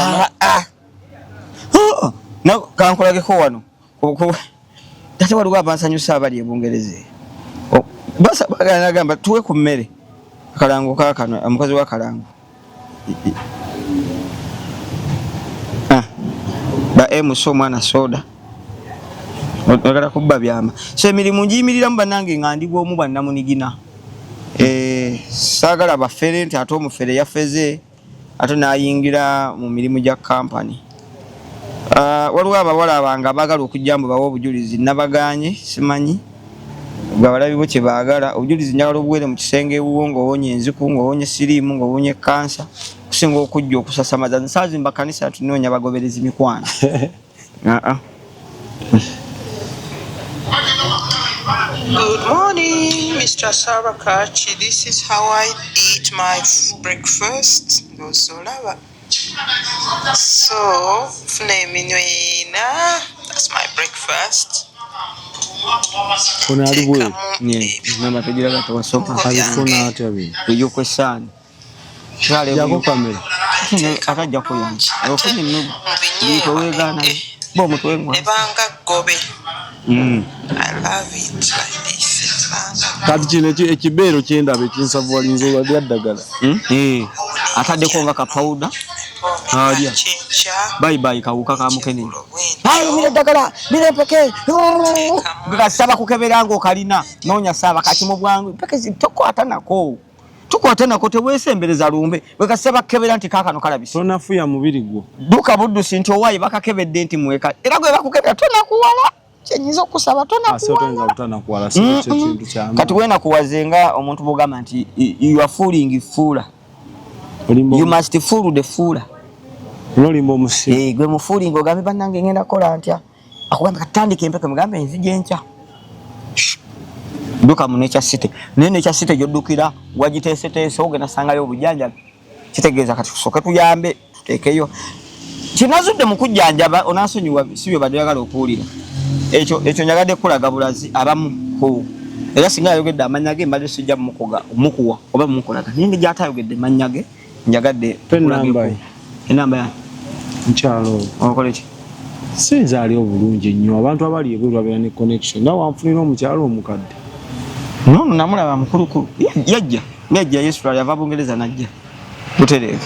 kankolageko wano ate waliwo abansanyusa abali e Bungereza basa bagana gamba tuwe ku mmere kalango kakano omukozi wa kalango ba emuso mwana soda ogala kubba byama so emirimu njimirira mbanange ngandibwa omu bannamunigina sagala bafere nti ate omufere yafeze ate nayingira mu mirimu gya kampani waliwo abawala abanga bagala okujjambo bawo obujulizi nabaganye simanyi bwabalabiwo kye baagala obujulizi njagala obuwere mu kisenge ewuwo ng'owonye enziku ng'owonye siriimu ng'owonye kansa kusinga okujja okusasamaza nsazimba kanisa tunoonya bagoberezi mikwano Good morning, Mr. Sarakachi. This is how I eat my breakfast. So, that's my breakfast. I love it like this. Kati kino ekibeero kyendaba ekinsavuwalinza olwaddaddagala ataddeko nga kapawuda alya bayibayi kawuka ka mukenenya mire ddagala mire empeke gasaba kukebera ng'okalina noonya saaba kati mu bwangu empeke tukwata nako teweesembereza lumbe wegasaba kukebera nti kaakano kalabisa tonafuya mubiri gwo duka buddusi nti owaayi bakakebedde nti mweka era gwe bakukebera tonakuwala kyenyiza okusaba tonakuwala kati wenakuwazenga omuntu bugamba nti you are fooling fooler you must fool the fooler nolimba omusi gwe mufuuling ogambe bannange ngenda kola ntya akugamba katandika empeke mugambe enzija enkya duka mu Nature City naye Nature City gy'oddukira wagiteeseteese ogenda sangayo obujjanjabi kitegeeza kati tusooke tuyambe tuteekeyo kinazudde mu kujjanjaba onaasonyiwa si bye baddagala okuwulira ekyo njagadde kulaga bulazi abamu era singa yayogedde amanya ge mbadde sijja mukuwa oba mukolaga naye gy'atayogedde manya ge njagadde enamba yange nkyalo okola ki sinza ali obulungi nnyo abantu abali ebweru babeera ne connection nawe wanfunira omukyalo omukadde nono namulaba mukulukulu yajja Yesu yava Bungereza najja butereevu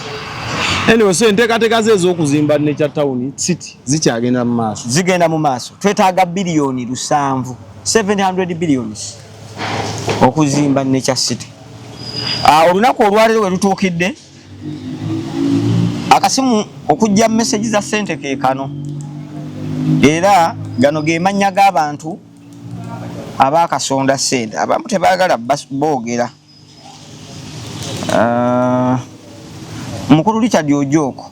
anyway so enteekateeka ze ez'okuzimba Nature Town City zikyagenda mu maaso zigenda mu maaso twetaaga biliyoni 700 billions okuzimba Nature City olunaku olwaleero we lutuukidde akasimu okujja message za ssente ke kano era gano ge mannya g'abantu abakasonda ssente abamu tebaagala boogera mukulu Richard Ojoko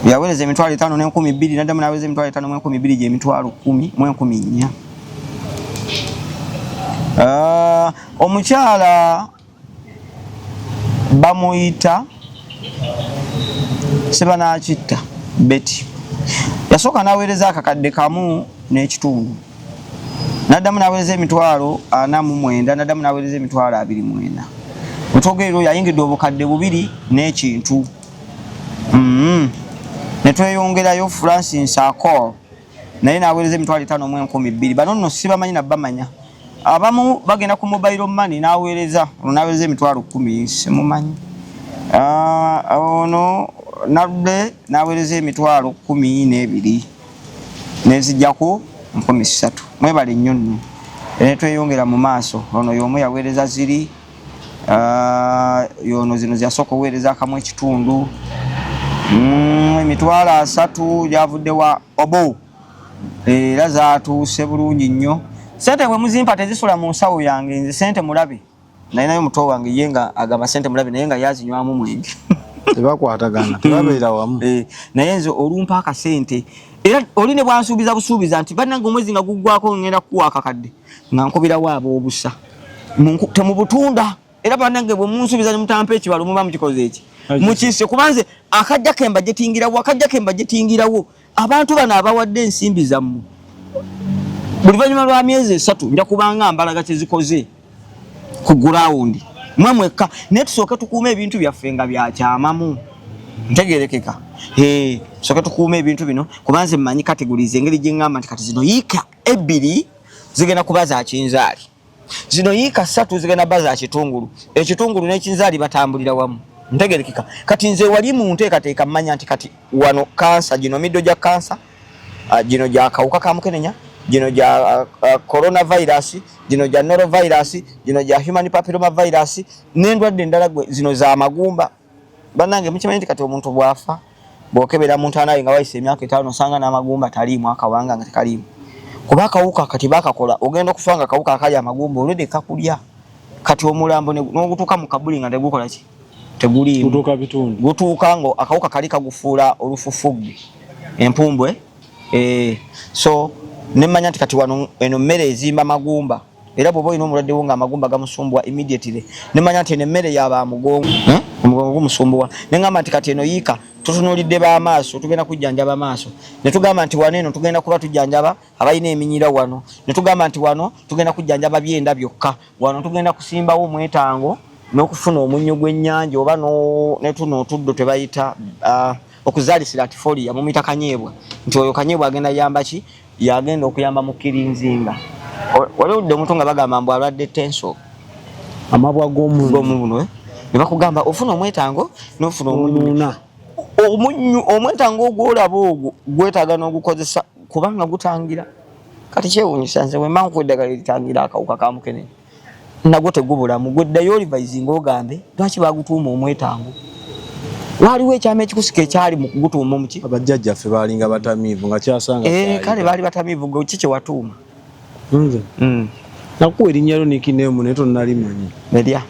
yaweereza emitwalo 5,200 naddamu naweereza emitwalo 5,200 gy'emitwalo 10,4 omukyala bamuyita Sebanakitta Betty yasooka naweereza akakadde kamu n'ekitundu naddamu naweereza emitwalo 49 naddamu naweereza emitwalo 29 mutogerero yayingidde obukadde 2 n'ekintu ne tweyongerayo Francis Akol naye naweereza emitwalo 5,200 bano nno sibamanyi nabamanya abamu bagenda ku mobile money naweereza emitwalo 10 simumanyi ono nabbe naweereza emitwalo 12 nezijjako 3,000 mwebale nnyo nno ne tweyongera mu maaso ono y'omu yaweereza ziri yono zino zyasooka oweereza akamu ekitundu emitwalo 3 gyavudde wa obo era zaatuuse bulungi nnyo sente bwe muzimpa tezisula mu nsawo yange nze sente mulabe naye nayo muto wange ye nga agamba sente mulabe naye nga yazinywamu mwenge tebakwatagana tebabeera wamu naye nze olumpa akasente era oli ne bwansuubiza busuubiza nti bannange omwezi nga guggwako ngenda kukuwa akakadde nga nkubirawo ab'obusa temubutunda era bannange bwe munsuubiza ne mutampa ekibalo muba mukikoze eki mukisse kubanze akajja kemba gyetingirawo abantu bano abawadde ensimbi zammwe buli luvannyuma lwa myezi 3 nja kubanga mbalaga kyezikoze ku gurawundi mwekka naye tusooke tukuuma ebintu byaffe nga byakyamamu ntegerekeka tusooke tukuuma ebintu bino kubanze mmanyi kategorize engeri gyeŋŋamba nti kati zino yiika 2 zigenda kuba za kinzaali zino yiika 3 zigenda baza kitungulu ekitungulu n'ekinzaali batambulira wamu ntegerekeka kati nze wali mu nteekateeka mmanya nti kati wano kansa gino middo gya kansa gino gya kawuka ka mukenenya gino gya coronavirus gino gya norovirus gino gya human papilloma virus n'endwadde endala zino za magumba bannange mukimanyi nti kati omuntu bwafa bwokebera muntu anaye nga wayise emyaka 5 osanga n'amagumba taliimu akawanga nga tekaliimu kuba akawuka kati bakakola ogenda okufanga akawuka akali amagumba olwedde kakulya kati omulambo n'ogutuuka mu kabuli nga tegukola ki teguliimu gutuuka bitundu gutuuka ngo akawuka kali kagufuula olufufugge empumbwe so nemmanya nti kati wano eno mmere ezimba magumba era bw'oba olina omulwadde wo nga amagumba gamusumbuwa immediately nemmanya nti eno emmere yaba mugongo omugongo gumusumbuwa neŋŋamba nti kati eno yiika tutunuulidde b'amaaso tugenda kujjanjaba amaaso ne tugamba nti wano eno tugenda kuba tujjanjaba abalina eminyira wano ne tugamba nti wano tugenda kujjanjaba byenda byokka wano tugenda kusimbawo omwetango n'okufuna omunnyo gw'ennyanja oba ne tuno otuddo tebayita okuzaalisira atifolia mumita kanyeebwa nti oyo kanyeebwa agenda yamba ki yagenda okuyamba mu kirinzinga wali oludde omuntu nga bagamba mbu alwadde tenso amabwa g'omuntu ne bakugamba ofuna omwetango n'ofuna omunnyo omwetango ogwolaba ogwo gwetaaga n'ogukozesa kubanga gutangira kati kyewuunyisa nze wemba nkuwa eddagala eritangira akawuka ka mukenenya nagwo tegubulamu gweddayo olivaizinga ogambe lwaki bagutuuma omwetango waliwo ekyama ekikusika ekyali mu kugutuuma muki abajjajjaffe baalinga batamiivu nga kyasanga kale baali batamiivu gwe ki kyewatuuma nze nakuwa erinnya lyo nikineemu naye tonnalimanyi nerya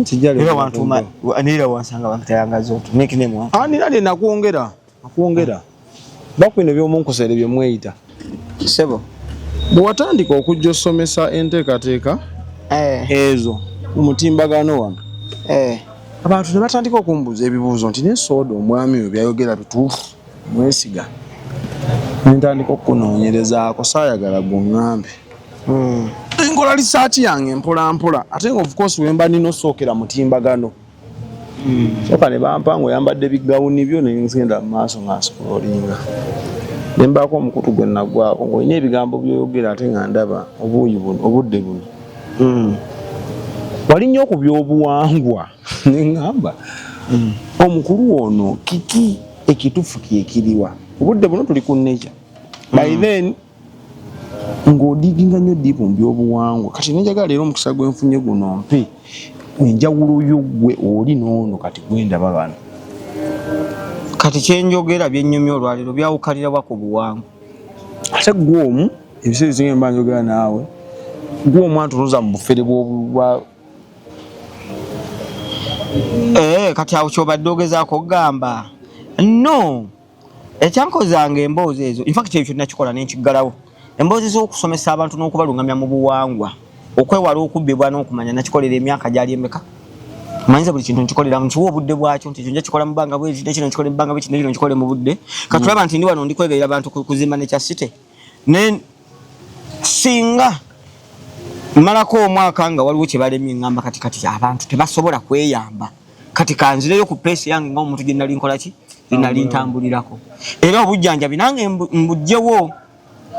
kijjaleera wantuma nira wansanga bamutayangaza otu nikineemu nirali nakwongera bakwino by'omunkuseere bye mweyita sebo bwe watandika okujja osomesa enteekateeka ezo ku mutimbagano wano abantu ne batandika okumbuuza ebibuuzo nti nesooda omwami oyo byayogera bituufu mwesiga nentandika okunoonyerezaako saayagala gwoŋŋambe nkola lisaati yange mpolampola ate nga of course wemba nina osookera mutimbagano soka ne bampa ng'oyambadde bigawuni byo nengenda mu maaso nga nscrollinga nembaako omukutu gwe naggwako ng'olina ebigambo byoyogera ate nga ndaba obuuyi buno obudde buno wali nnyo ku byobuwangwa neŋŋamba omukulu ono kiki ekitufu kyekiriwa obudde buno tuli ku nature by then ng'odiginga nnyo diipu mu byobuwangwa kati nenjagala leero omukisa gwenfunye guno mpe enjawulo yo gwe oli n'ono kati gwendaba bano kati kyenjogera byennyumya olwaliro byawukalirawa ku buwangwa ate gwomu ebiseera ebisinga mba njogera naawe gwomu antunuza mu bufere bwa kati awo kyobadde ogezaako okugamba no ekyankozanga emboozi ezo infact ekyo nakikola nenkiggalawo emboozi z'okusomesa abantu n'okubalungamya mu buwangwa okwewala okubbibwa n'okumanya nakikolera emyaka gyali emeka manyiza buli kintu nkikolera nkiwa obudde bwakyo nti ekyo nja kikola mu bbanga bweki nekino nkikole mu bbanga bweki nekino nkikole mu budde katulaba nti ndi wano ndikwegayira abantu kuzimba nekyasite ne singa malako omwaka nga waliwo kyebalemye ngamba kati abantu tebasobola kweyamba kati kanzireyo ku place yange ng'omuntu gye nali nkolaki nali ntambulirako era obujjanjabi nange mbugyewo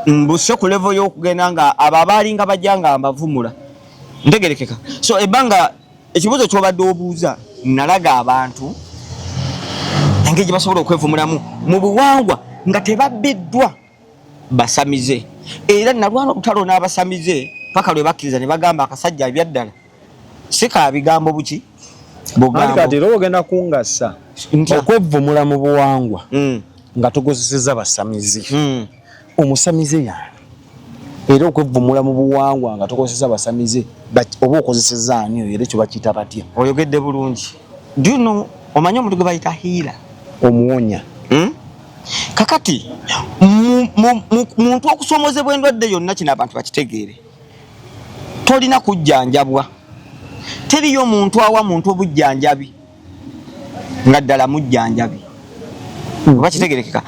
mbuse ku level y'okugenda nga abo abaalinga bajja nga mbavumula ntegerekeka so ebbanga ekibuuzo kyobadde obuuza nalaga abantu engeri gye basobola okwevumulamu mu buwangwa nga tebabbiddwa basamize era nalwana olutalo n'abasamize paka lwe bakkiriza ne bagamba akasajja ebyaddala si ka bigambo buki kati era ogenda kungasa okwevumula mu buwangwa nga tugozeseza basamize omusamize yani era okwevumula mu buwangwa nga tukozesa basamize oba okozeseza ani oyo era ekyo bakiyita batya oyogedde bulungi duno omanye omuntu gwe bayita hiira omuwonya kakati muntu okusomozebwa endwadde yonna kino abantu bakitegeere tolina kujjanjabwa teriyo muntu awa muntu obujjanjabi nga ddala mujjanjabi oba kitegerekeka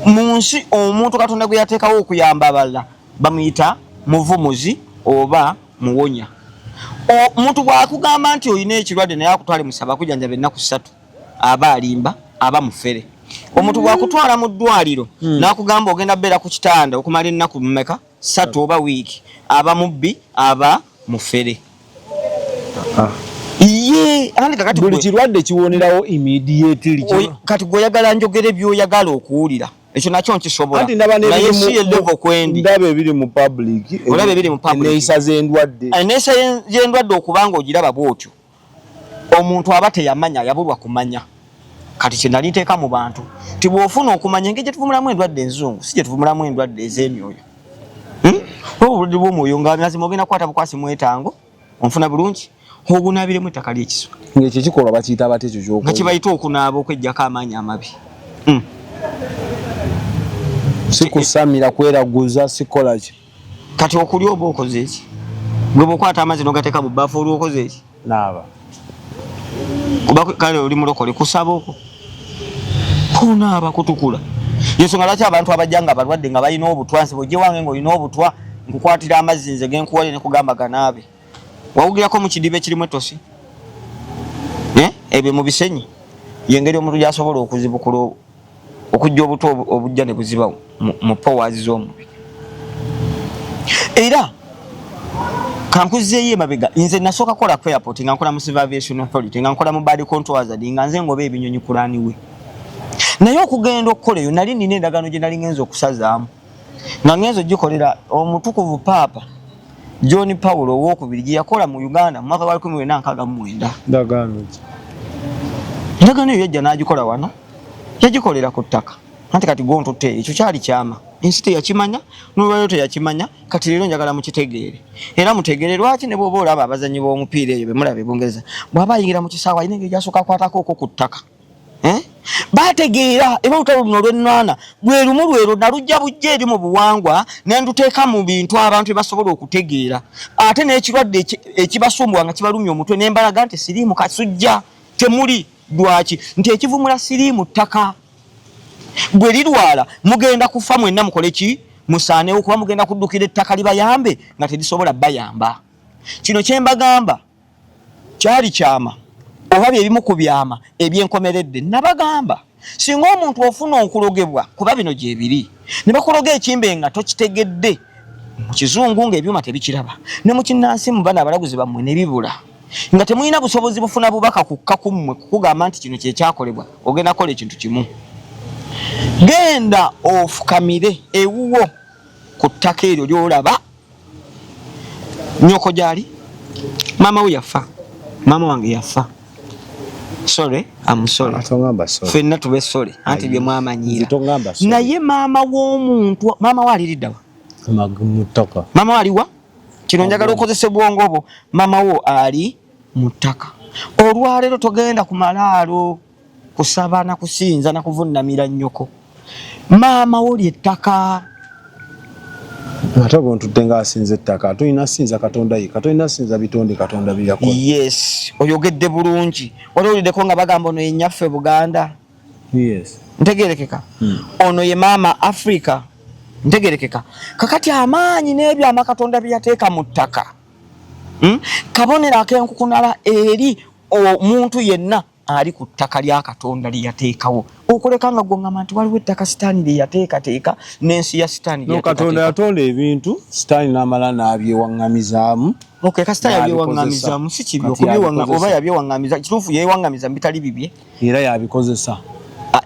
mu nsi omuntu Katonda gwe yateekawo okuyamba abalala bamuyita muvumuzi oba muwonya omuntu bwakugamba nti olina ekirwadde naye akutwale musaba kujjanjaba ennaku 3 aba alimba aba mufere omuntu bwakutwala mu ddwaliro n'akugamba ogenda beera ku kitanda okumala ennaku mmeka 3 oba wiiki aba mubbi aba mufere. Iye andi kakati buli kirwadde kiwonerawo immediately. Kati goyagala njogere byoyagala okuwulira. Ekyo nakyo nkisobola. Anti ndaba naye si level kwendi. Ndaba ebiri mu public. Olaba ebiri mu public. Neeyisa z'endwadde. Neeyisa y'endwadde okubanga ogiraba bw'otyo. Omuntu aba teyamanya yabulwa kumanya. Kati kye nali nteeka mu bantu. Ti bw'ofuna okumanya engeri gye tuvumulamu endwadde enzungu si gye tuvumulamu endwadde ez'emyoyo. Obulwadde bw'omwoyo nga mazima ogenda kukwata bukwasi mwetango onfuna bulungi obunaabiremu ettaka ly'ekiswa. Ng'ekyo kikolwa bakiyita bate ekyo ky'okola? Nga kibayita okunaaba okweggyako amaanyi amabi. Si kusamira kweraguza sikola ki. Kati okulya oba okoze eki? Gwe bw'okwata amazzi n'ogateeka mu bbaafu olwo okoze eki? Naaba. Kuba kale oli mulokole kusaba okwo. Kunaaba kutukula. Yensonga lwaki abantu abajja nga balwadde nga balina obutwa nsi bw'ojje wange ng'olina obutwa nkukwatira amazzi nze genkuwale ne kugamba ganaabe. Wawugirako mu kidiba ekirimu ettosi? Ebyo mu bisenyi y'engeri omuntu gy'asobola okuzibukula okujja obuto obujja ne buziba mu powers z'omubiri. Era kankuzeeyo emabega nze nasooka kola ku airport nga nkola mu Civil Aviation Authority nga nkola mu body control hazard nga nze ngoba ebinyonyi kulaaniwe. Naye okugenda okukola eyo nali nina endagaano gye nali ngenza okusazaamu nga ngenza ogikolera omutukuvu Paapa John Paul II gye yakola mu Uganda mu mwaka gwa 1969. Endagaano eyo yajja n'agikola wano yagikolera ku ttaka. Anti kati gontutte ekyo kyali kyama. Ensi teyakimanya n'olwayo teyakimanya kati leero njagala mukitegeere. Era mutegeere lwaki ne bw'oba olaba abazannyi b'omupiira eyo be mulaba Bungereza bw'aba ayingira mu kisaawa alina engeri gy'asooka akwatako okwo ku ttaka. Bategeera eba olutalo luno olw'ennaana lwe lumu lwero nalujja bujja eri mu buwangwa ne nduteeka mu bintu abantu bye basobola okutegeera. Ate n'ekirwadde ekibasumbuwa nga kibalumya omutwe ne mbalaga nti siriimu kasujja temuli lwaki nti ekivumula siriimu ttaka. Bwe lirwala mugenda kufa mwenna mukole ki? Musaanewo kuba mugenda kuddukira ettaka libayambe nga terisobola bayamba. Kino kye mbagamba kyali kyama oba byebimu ku byama ebyenkomeredde. Nabagamba singa omuntu ofuna okulogebwa kuba bino gye biri ne bakuloga ekimbe nga tokitegedde mu kizungu ng'ebyuma tebikiraba ne mu kinnansi mu bana abalaguzi bammwe ne bibula nga temulina busobozi bufuna bubaka kukka ku mmwe kukugamba nti kino kye kyakolebwa ogenda kola ekintu kimu. Genda ofukamire ewuwo ku ttaka eryo ly'olaba nnyoko gyali maama we yafa. Maama wange yafa. Sorry, I'm sorry. Atongamba sorry. Fenna tube sorry. Anti bye mwamanyira. Naye maama w'omuntu, maama we aliridda wa? Mu ttaka. Maama we aliwa? Kino njagala okozese bwongo bwo. Maama wo ali mu ttaka. Olwaleero togenda ku malaalo kusaba na kusinza na kuvunnamira nnyoko. Maama wo ly'ettaka. Ate bw'ontudde ng'asinza ettaka tulina sinza Katonda ye Katonda sinza bitonde Katonda byakola. Yes, oyogedde bulungi. Olwuliddeko nga bagamba ono ye nnyaffe Buganda. Yes. Ntegerekeka. Ono ye maama Africa. Ntegerekeka. Kakati amaanyi n'ebyama Katonda byateeka mu ttaka. Kabonera ak'enkukunala eri omuntu yenna ali ku ttaka lya Katonda lye yateekawo. Okuleka nga gwongamba nti waliwo ettaka Sitaani lye yateekateeka n'ensi ya Sitaani lye yateekateeka. Katonda yatonda ebintu Sitaani n'amala n'abyewaŋŋamizaamu. Kasita yabyewaŋŋamizaamu si kibi okubyewaŋŋamiza oba yabyewaŋŋamiza kituufu yeewaŋŋamiza mu bitali bibye. Era yabikozesa.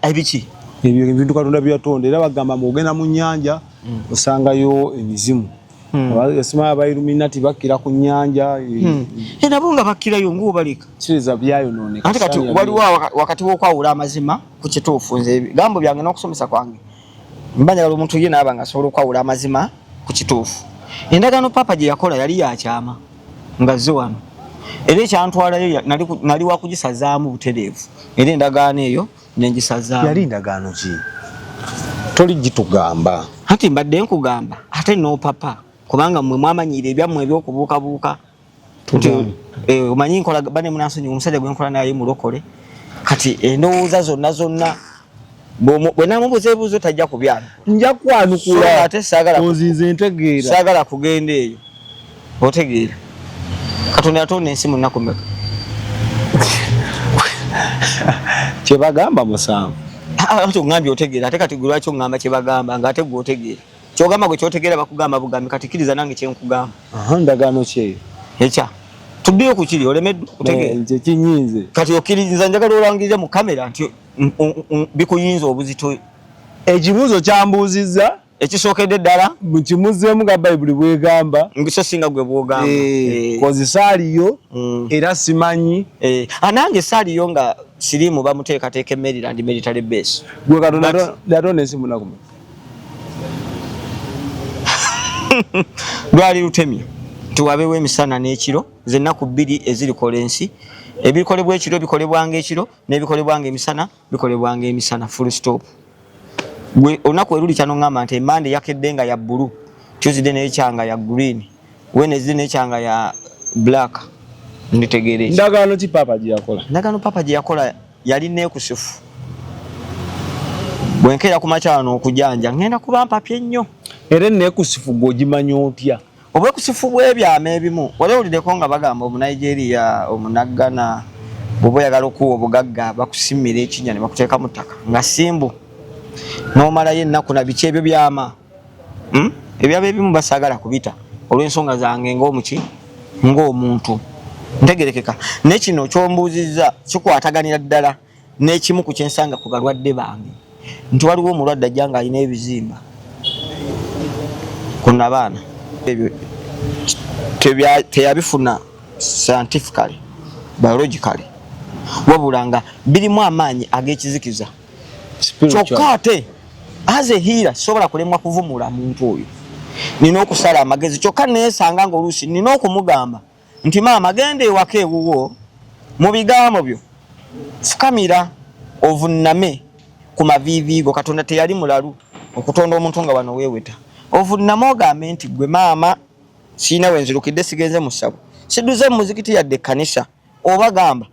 Ebiki? Ebyo ebintu Katonda bye yatonda era bagamba ng'ogenda mu nnyanja osangayo emizimu. Yasimala Abailluminati bakkira ku nnyanja. Nabo nga bakkirayo ng'obaleka. Kiriza byayonooneka. Ate kati waliwo wakati w'okwawula amazima ku kituufu nze ebigambo byange n'okusomesa kwange. Mbanyagala omuntu ye naaba nga asobola okwawula amazima ku kituufu. Endagaano Paapa gye yakola yali yakyama nga zze wano. Era ekyantwalayo nali wa kugisazaamu butereevu. Era endagaano eyo nengisazaamu. Yali ndagaano ki? Toli gitugamba. Ati mbadde nkugamba ate no Papa. Kubanga mmwe mwamanyire ebyammwe ebyokubuukabuuka. Omanyi nkola bane munansonyi omusajja gwe nkola naye mulokole. Kati endowooza zonna bwe namubuuza ebibuuzo tajja kubyana. Nja kwanukula ate saagala ozize ntegeera. Saagala kugenda eyo. Otegeera. Katonda yatonda ensi mu nnaku mmeka? Kye bagamba musanvu. Ate ngambye otegeera ate kati gwe lwaki ngamba kye bagamba nga ate gwe otegeera. Kyogamba gwe kyotegeera bakugamba bugambi kati kiriza nange kye nkugamba. Ndagaano kye. echa tudiyo kukiri olemedde kutegeera nje kinyinze kati okiriza njagala olangirire mu kamera nti bikuyinza obuzito ekibuuzo kyambuuzizza ekisookedde ddala mukimuzeemu nga bayibuli bwegamba ngiso singa gwe bwogamba kozi saaliyo era simanyi anange saaliyo nga siriimu bamuteekateeka Maryland military base gwe katonda ensi munaku lwali lutemye tuwabeewo emisana n'ekiro zennaku 2 ezirikola ensi ebikolebwa ekiro bikolebwanga ekiro n'ebikolebwanga emisana bikolebwanga emisana full stop gwe olunaku eruli kyano ngamba nti Monday yakedde nga ya blue Tuesday n'ekyanga ya green Wednesday n'ekyanga ya black nditegeere ndagaano ki papa gye yakola ndagaano papa gye yakola yali neekusifu bwenkeera ku makyano okujanja ngenda kuba mpapye nnyo era neekusifu gw'ogimanya otya obwekusifu bw'ebyama ebimu wali owuliddeko nga bagamba Omunigeria Omunaggana bw'oba oyagala okuwa obugagga bakusimira ekinnya ne bakuteeka mu ttaka nga simbu n'omalayo ennaku na biki ebyo byama ebyaba ebimu basaagala kubita olw'ensonga zange ng'omuntu ntegerekeka n'ekino kyombuuzizza kikwataganira ddala n'ekimu ku kyensanga ku balwadde bange nti waliwo omulwadde ajja nga alina ebizimba kuno abaana ebyo teyabifuna scientifically biologically wabula nga birimu amaanyi ag'ekizikiza kyokka ate as a healer sobola kulemwa kuvumula muntu oyo nina okusala amagezi kyokka neesanga ng'oluusi nina okumugamba nti maama genda ewaka ewuwo mu bigambo byo fukamira ovunname ku maviiviigo Katonda teyali mulalu okutonda omuntu nga wano weeweta ovunname ogambe nti gwe maama siina wenzirukidde sigenze mu ssabo sidduze mu muzikiti yadde ekkanisa oba gamba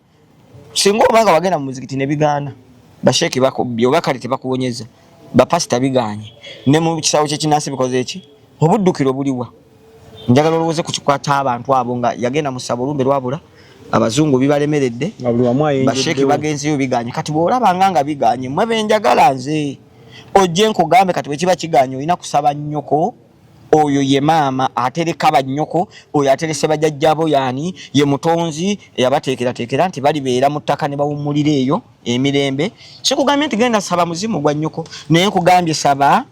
singa obanga wagenda mu muzikiti ne bigaana basheeki bakubbi oba kale tebakuwonyeza bapasita biganye ne mu kisawo ky'ekinansi bikoze eki obuddukiro buliwa njagala olowooze ku kikwata abantu abo nga yagenda mu ssabo olumbe lwabula abazungu bibalemeredde basheeki bagenzeyo biganye kati bw'olabanga nga biganye mmwe benjagala nze ojje nkugambe kati bwe kiba kiganye olina kusaba nnyoko oyo ye maama atereka bannyoko oyo aterese bajjajjabo yaani ye mutonzi yabateekerateekera nti balibeera mu ttaka ne bawummulira eyo emirembe sikugambye nti genda saba muzimu gwa nnyoko naye nkugambye saba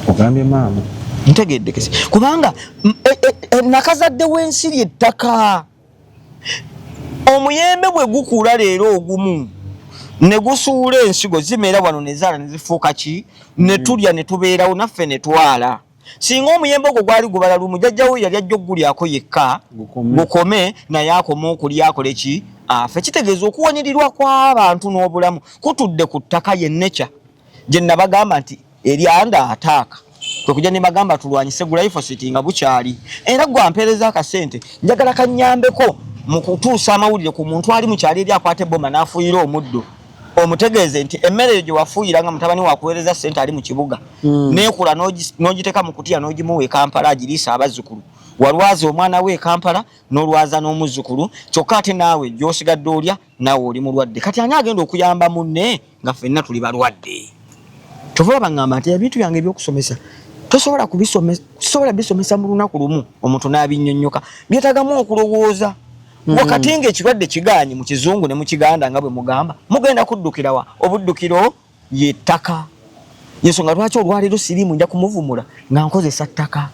ogambye maama ntegedde kese kubanga nakazadde w'ensi ly'ettaka omuyembe bwe gukula leero ogumu ne gusuula ensigo zimeera wano ne zaala ne zifuuka ki ne tulya ne tubeerawo naffe ne twala singa omuyembe ogwo gwali gubala lumu jjajjawo yali ajja okugulyako yekka gukome naye akoma okulya akole ki afe kitegeeza okuwanirirwa kw'abantu n'obulamu kutudde ku ttaka yenneca gye nabagamba nti eryanda ataaka kwe kujja ne bagamba tulwanyise glyphosate nga bukyali era gwe ampeereza akasente njagala kannyambeko mu kutuusa amawulire ku muntu ali mu kyali eri akwata ebboma n'afuuyira omuddo omutegeeze nti emmere eyo gye wafuuyira nga mutabani wakuweereza ssente ali mu kibuga neekula n'ogiteeka mu kutiya n'ogimuwa e Kampala agiriisa abazzukulu walwaza omwana we e Kampala n'olwaza n'omuzzukulu kyokka ate naawe gy'osigadde olya naawe oli mulwadde kati ani agenda okuyamba munne nga ffenna tuli balwadde tovola baŋŋamba nti ebintu byange ebyokusomesa tosobola bisomesa mu lunaku lumu omuntu n'abinnyonnyoka byetagamu okulowooza wakati ng'ekirwadde kiganye mu kizungu ne mu kiganda nga bwe mugamba mugenda kuddukirawa obuddukiro ye ttaka yensonga lwaki olwaleero siriimu nja kumuvumula nga nkozesa ttaka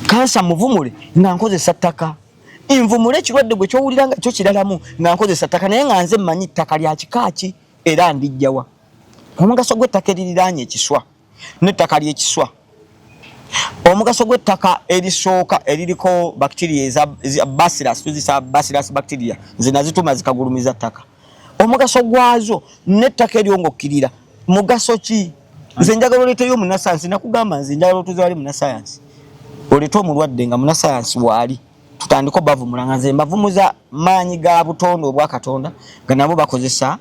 kansa muvumule nga nkozesa ttaka nvumule ekirwadde gwe kyowulira nga kyo kiralamu nga nkozesa ttaka naye nga nze mmanyi ttaka lya kika ki era ndijjawa omugaso gw'ettaka eririraanye ekiswa n'ettaka ly'ekiswa omugaso gw'ettaka erisooka eririko bacteria bacillus tuzisa bacillus bacteria nze nazituma zikagulumiza ttaka omugaso gwazo n'ettaka eryongokkirira mugaso ki nze njagala oleeteyo omunnasayansi nakugamba nze njagala otuze wali munnasayansi oleete omulwadde nga munnasayansi waali tutandika obavumula nga nze mbavumuza maanyi ga butonde obwa Katonda nga nabo bakozesa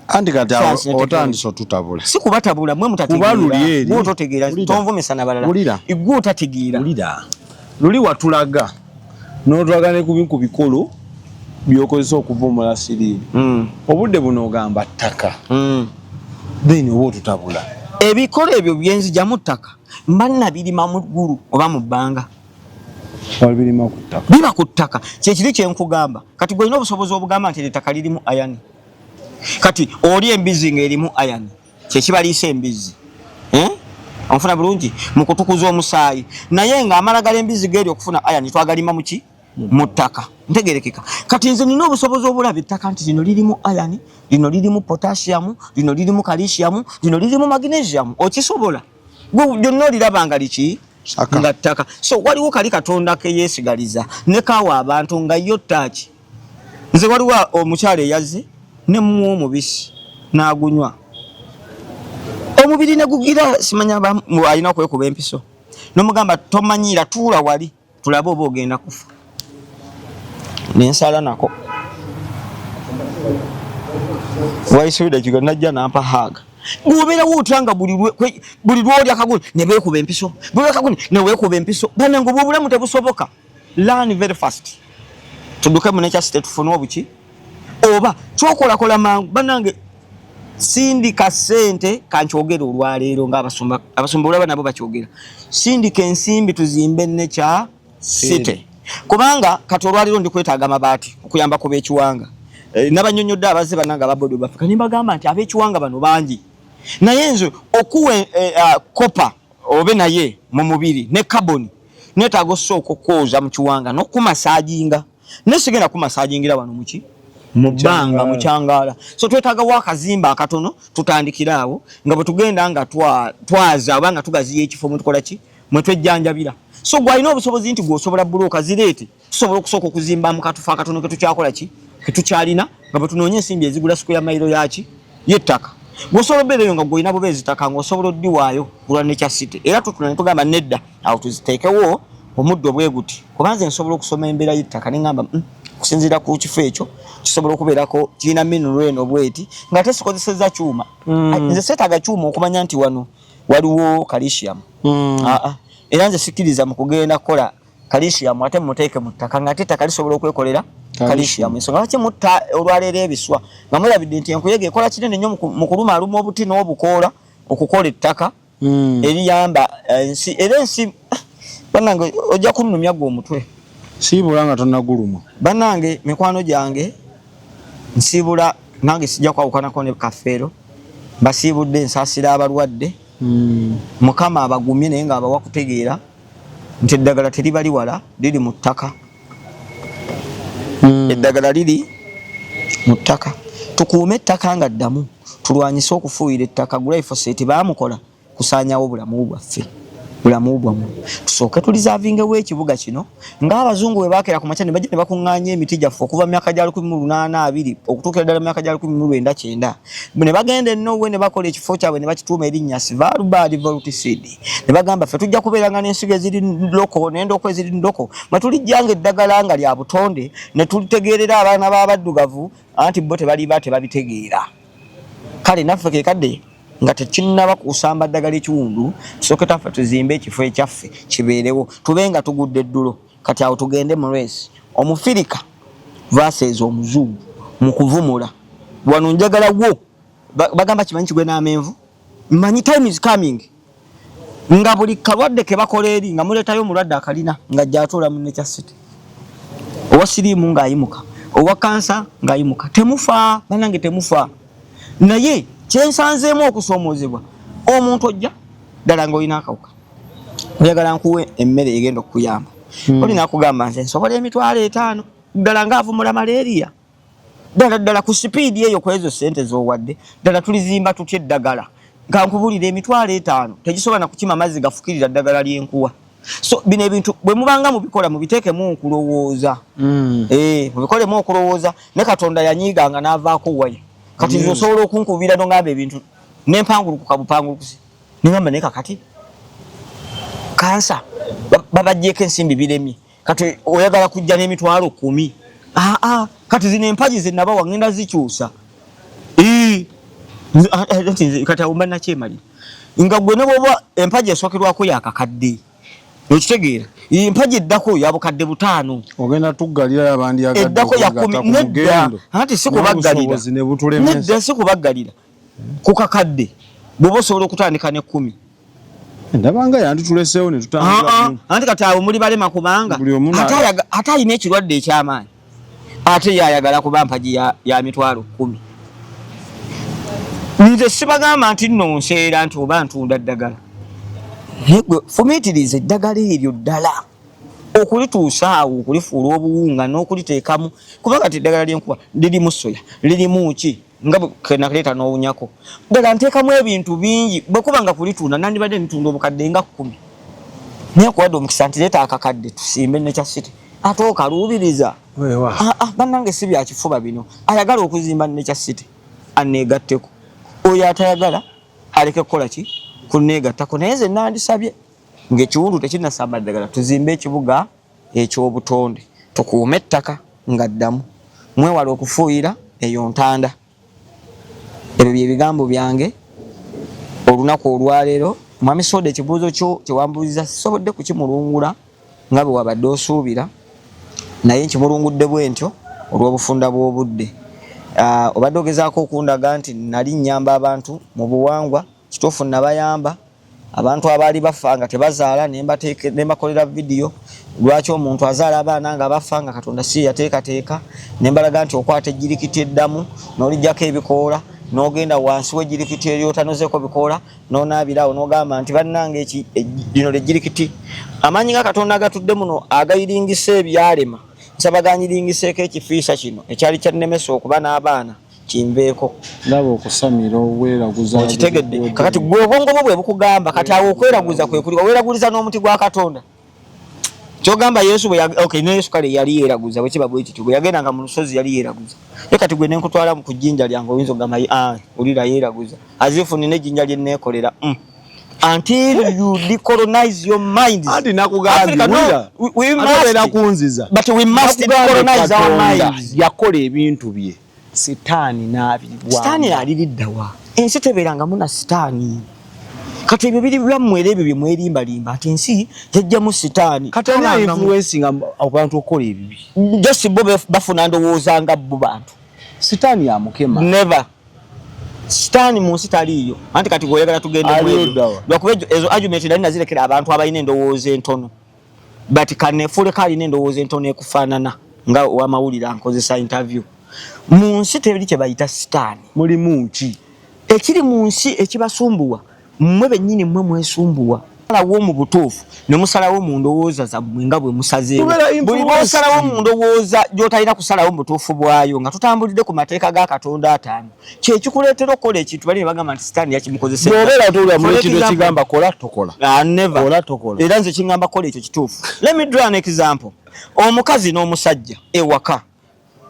anti kati otandise otutabula si kubatabula mwe mutategeera mwe ototegeera tonvumisa nabalala igwe otategeera luli watulaga n'otulaga ne ku bikolo by'okozesa okuvumula siriimu obudde buno ogamba ttaka then oba otutabula ebikolo ebyo byenzija mu ttaka mba nabirima mu ggulu oba mu bbanga Wabirima ku ttaka. Biba ku ttaka. Kyekiri kye nkugamba. Kati gwe olina obusobozi obugamba nti ettaka lirimu iron. Kati oli embizi ng'erimu iron. Kyekibaliisa embizi. Onfuna bulungi mu kutukuza omusaayi. Naye ng'amala gala embizi g'eri okufuna iron twagalima mu ki? Mu ttaka. Ntegerekeka. Kati nze nina obusobozi obulaba ettaka nti lino lirimu iron, lino lirimu potassium, lino lirimu calcium, lino lirimu magnesium. Okisobola? Byonna oliraba nga liki? Nga ttaka. So waliwo kali Katonda ke yeesigaliza ne kaawa abantu nga yo ttaaki. Nze waliwo omukyala eyazze ne muwa omubisi n'agunywa. Omubiri ne gugira simanya alina okwekuba empiso. N'omugamba tomanyira tuula wali tulabe oba ogenda kufa. Nensala nako. Waisuude kigo najja nampa haga. Gubera wutanga buli lwoli akagulu ne beekuba empiso. Buli akagulu ne weekuba empiso. Bana ngo bubulamu tebusoboka. Learn very fast. Tuduke mu nature state tufune obuki. Oba kyokola mangu banange sindika sente kankyogera olwaleero ng'abasumba olaba nabo bakyogera. Sindika ensimbi tuzimbe nature city. Kubanga kati olwaleero ndi kwetaaga amabaati okuyamba ku b'ekiwanga. N'abanyonyodde abazze bananga ababodo bafika nimbagamba nti ab'ekiwanga bano bangi. Naye nze okuwe kopa obe naye mu mubiri ne carbon netaaga osooka okwoza mu kiwanga n'okumasaajinga. Nesigenda kumasaajingira wano muki? Mu bbanga mu kyangaala. So twetaaga wa akazimba akatono tutandikira awo nga bwe tugenda nga twaza oba nga tugaziya ekifo mwe tukola ki? Mwe twejjanjabira. So gwalina obusobozi nti gw'osobola bbulooka zireete tusobola okusooka okuzimba mu katufa akatono ke tukyakola ki? Ke tukyalina nga bwe tunoonya ensimbi ezigula square mile yaki? Y'ettaka. Gw'osobola obbeereyo nga gw'olina bubeezi ttaka ng'osobola oddiwaayo kulwa nature city. Era tutuna ne tugamba nedda awo tuziteekewo omuddo bwe guti. Kuba nze nsobola okusoma embeera y'ettaka ne ngamba kusinziira ku kifo ekyo kisobola okubeerako kirina mineral eno bweti nga tesikozesezza kyuma. Nze seetaaga kyuma okumanya nti wano waliwo calcium. Era nze sikkiriza mu kugenda kukola calcium ate muteeke mu ttaka nga ate ettaka lisobola okwekolera calcium. Ensonga lwaki mutta olwaleero ebiswa nga mulabidde nti enkuyege ekola kinene nnyo mu kulumaaluma obuti n'obukoola okukola ettaka eriyamba ensi. Era ensi bannange ojja kunnumya gwe omutwe. Siibula nga tonnaguluma. Bannange mikwano gyange nsiibula nange sijja kwawukanako ne kafeero. Basiibudde nsaasira abalwadde. Mukama abagumye naye ng'abawa kutegeera nti eddagala teribali wala liri mu ttaka. Eddagala liri mu ttaka. Tukuume ettaka nga ddamu tulwanyise okufuuyira ettaka. Glyphosate baamukola kusaanyawo obulamu bwaffe. Bulamu bwammwe tusooke tulizaavingewo ekibuga kino ng'abazungu bwe baakera ku makya ne bajja ne bakuŋŋaanya emiti gyaffe okuva mu myaka gya 1820 okutuukira ddala mu myaka gya 1999 ne bagenda ennowe ne bakola ekifo kyabwe ne bakituuma erinnya Svalbard Volticid ne bagamba ffe tujja kubeeranga n'ensigo eziri loko n'endoko eziri ndoko mwe tulijjanga eddagala nga lya butonde ne tulitegeerera abaana b'abaddugavu anti bo tebaliba tebabitegeera. Kale naffe ke kadde nga tekinnaba kusamba ddagala ekiwundu tusooke taffe tuzimbe ekifo ekyaffe kibeerewo tube nga tugudde eddulo. Kati awo tugende mu race omufirika versus omuzungu mu kuvumula wano njagala wo bagamba kimanyi kigwe n'amenvu manyi time is coming nga buli kalwadde ke bakola eri nga muleetayo omulwadde akalina nga ajja atuula mu nature city. Owa siriimu ng'ayimuka owa kansa ng'ayimuka temufa bannange temufa. Naye kyensanzeemu okusoomozebwa omuntu ojja ddala ng'olina akawuka oyagala nkuwe emmere egenda okukuyamba olina akugamba nze nsobola $5,000 ddala ng'avumula malaria ddala ku sipiidi eyo ku ezo ssente z'owadde ddala tulizimba tutya eddagala nga nkubulira $5,000 tegisobola na kukima mazzi gafukirira ddagala lyenkuwa. So bino ebintu bwe mubanga mubikola mubiteekemu okulowooza mubikolemu okulowooza ne Katonda yanyiiganga n'avaako waye. Kati nze osobola okunkubira n'ongamba ebintu n'empangulukuka bupangulukusi ningamba naye kakati kansa babajjeeko ensimbi biremye kati oyagala kujja $10,000. Kati zino empagi ze nabawa ngenda zikyusa. Kati awo mba nakyemalira nga gwe ne bw'oba empagi esookerwako yakakadde okitegeera empagi eddako yabukadde 5 ogenda tuggalira abandi eddako ya 10 nedda anti sikubaggalira nedda sikubaggalira ku kakadde bw'oba osobola okutandika ne 10 ndabanga yandituleseewo ne tutambula anti kati awo muli balema kubanga ate alina ekirwadde eky'amaanyi ate yayagala kuba mpagi ya mitwalo 10. Nze sibagamba nti nno nseera nti oba ntunda ddagala negwe fumiitiriza eddagala eryo ddala okulituusa awo okulifuula obuwunga n'okuliteekamu kubanga kati eddagala ly'enkuba lirimu soya lirimu ki nga kenakaleeta n'owunyako ddala nteekamu ebintu bingi bwe kuba nga kulitunda nandibadde nitunda obukadde nga 10 naye kuwadde omukisa nti leeta akakadde tusimbe ne kya city ate okaluubiriza bannange si bya kifuba bino ayagala okuzimba ne kya city aneegatteko oyo atayagala aleke kukola ki kuneegattako naye nze nandisabye ng'ekiwundu tekinnasamba ddagala tuzimbe ekibuga eky'obutonde tukuume ettaka nga ddamu mwewala okufuuyira eyo ntanda. Ebyo bye bigambo byange olunaku olwaleero. Mwami Soda ekibuuzo kyo kyewambuuliza sisobodde kukimulungula nga bwe wabadde osuubira naye nkimulungudde bwe ntyo olw'obufunda bw'obudde. Obadde ogezaako okundaga nti nali nnyamba abantu mu buwangwa kituufu nabayamba abantu abaali bafa nga tebazaala ne mbakolera vidiyo lwaki omuntu azaala abaana nga bafa nga Katonda si yateekateeka ne mbalaga nti okwata ejjirikiti eddamu n'olijjako ebikoola n'ogenda wansi w'ejjirikiti eryotanozeeko bikoola n'onaabirawo n'ogamba nti bannange lino lejjirikiti amaanyi nga Katonda agatudde muno agayiringisa ebyalema nsaba ganyiringiseeko ekifiisa kino ekyali kyannemesa okuba n'abaana kimbeeko ndaba okusamira oweeraguza okitegedde kakati gwe obwongo bwo bwe bukugamba kati awo okweraguza kwe kuli oweeraguliza n'omuti gwa Katonda kyogamba Yesu ne Yesu kale yali yeeraguza bwe kiba bwe kiti bwe yagendanga mu lusozi yali yeeraguza ye kati gwe nenkutwala mu kujjinja lyange oyinza ogamba ulira yeeraguza azifu nina ejjinja lye neekolera until you decolonize your minds. Andi nakugambira we must kunziza but we must decolonize our minds. Yakola ebintu bye sitaani n'abirwa sitaani aliriddawa ensi tebeeranga muna sitaani kati ebyo biri byammwera ebyo bye mwerimbalimba ati ensi yajjamu sitaani kati ana influencing abantu okukola ebibi just bo bafuna ndowooza nga bo bantu sitaani ya mukema never sitaani mu nsi taliiyo anti kati goyagala tugende mwebyo lwakuba ezo argument nali nazirekera abantu abalina endowooza entono but kanefuule kalina endowooza entono ekufaanana nga wamawulire ankozesa interview mu nsi tebiri kye bayita sitaani mulimu ki ekiri mu nsi ekibasumbuwa mmwe bennyini mmwe mwesumbuwa salawo mu butuufu ne musalawo mu ndowooza zammwe nga bwe musazeewo buli bw'osalawo mu ndowooza gy'otalina kusalawo mu butuufu bwayo nga tutambulidde ku mateeka ga Katonda 5 kye kikuleetera okukola ekintu bali ne bagamba nti sitaani yakimukozesa bw'obeera tuulira mu ekintu ekigamba kola tokola never kola tokola era nze kingamba kola ekyo kituufu. Let me draw an example. Omukazi n'omusajja ewaka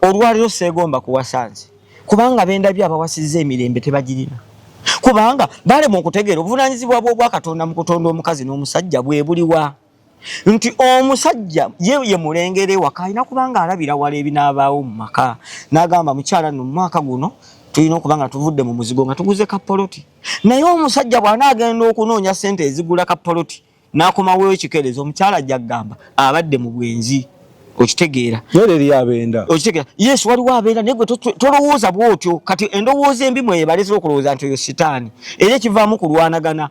olwaliro seegomba kuwasanze kubanga bendabye abawasizza emirembe tebagirina kubanga balema okutegeera obuvunaanyizibwa bw'obwa Katonda mu kutonda omukazi n'omusajja bwe buliwa nti omusajja ye mulengere ewaka alina kubanga alabira wala ebinaabaawo mu maka n'agamba mukyala nno mu mwaka guno tulina okuba nga tuvudde mu muzigo nga tuguze kapoloti naye omusajja bw'anaagenda okunoonya ssente ezigula kapoloti n'akomawo ekikerezo omukyala ajja kugamba abadde mu bwenzi okitegeera yeri abenda okitegeera Yesu waliwo abeera naye gwe tolowooza bw'otyo kati endowooza embi mweyebaleetera okulowooza nti oyo sitaani era ekivaamu kulwanagana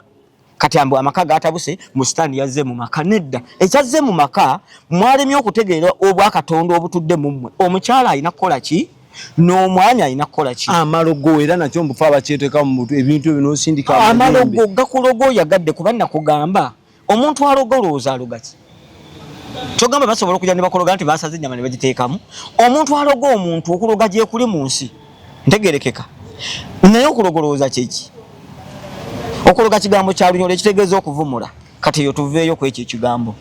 kati ambu amaka gatabuse mu sitaani yazze mu maka nedda ekyazze mu maka mwalemye okutegeera obwa Katonda obutudde mu mmwe omukyala alina kukola ki n'omwanya alina kukola ki amalogo era nakyo mbufa abakyeteeka mu ebintu ebyo n'osindika amalogo gakulogoyagadde kuba nakugamba omuntu alogolooza alogaki kyogamba basobola okujja ne bakologa nti basaze ennyama ne bagiteekamu omuntu aloga omuntu okuloga gye kuli mu nsi ntegerekeka naye okulogolooza kyeki okuloga kigambo kya lunyolo ekitegeeza okuvumula kati eyo tuveeyo ku ekyo ekigambo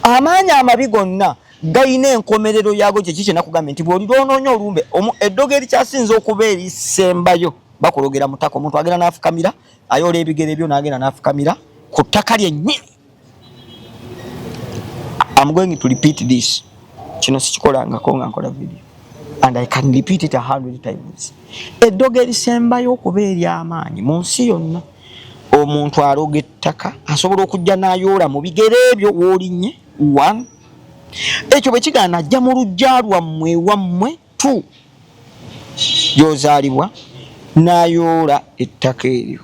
amaanyi amabi gonna gayina enkomerero yaago kyeki kye nakugambye nti bw'oliroononya olumbe eddogo erikyasinza okuba erisembayo bakulogera mu ttaka omuntu agenda n'afukamira ayoola ebigere byo n'agenda n'afukamira ku ttaka lyennyini. I'm going to repeat this. Kino sikikolangako nga nkola video. And I can repeat it 100 times. Eddogo erisembayo okuba ery'amaanyi mu nsi yonna. Omuntu aloga ettaka asobola okujja n'ayoola mu bigere ebyo w'olinnye 1. Ekyo bwe kigaana ajja mu luggya lwammwe wammwe 2. Gy'ozaalibwa n'ayoola ettaka eryo.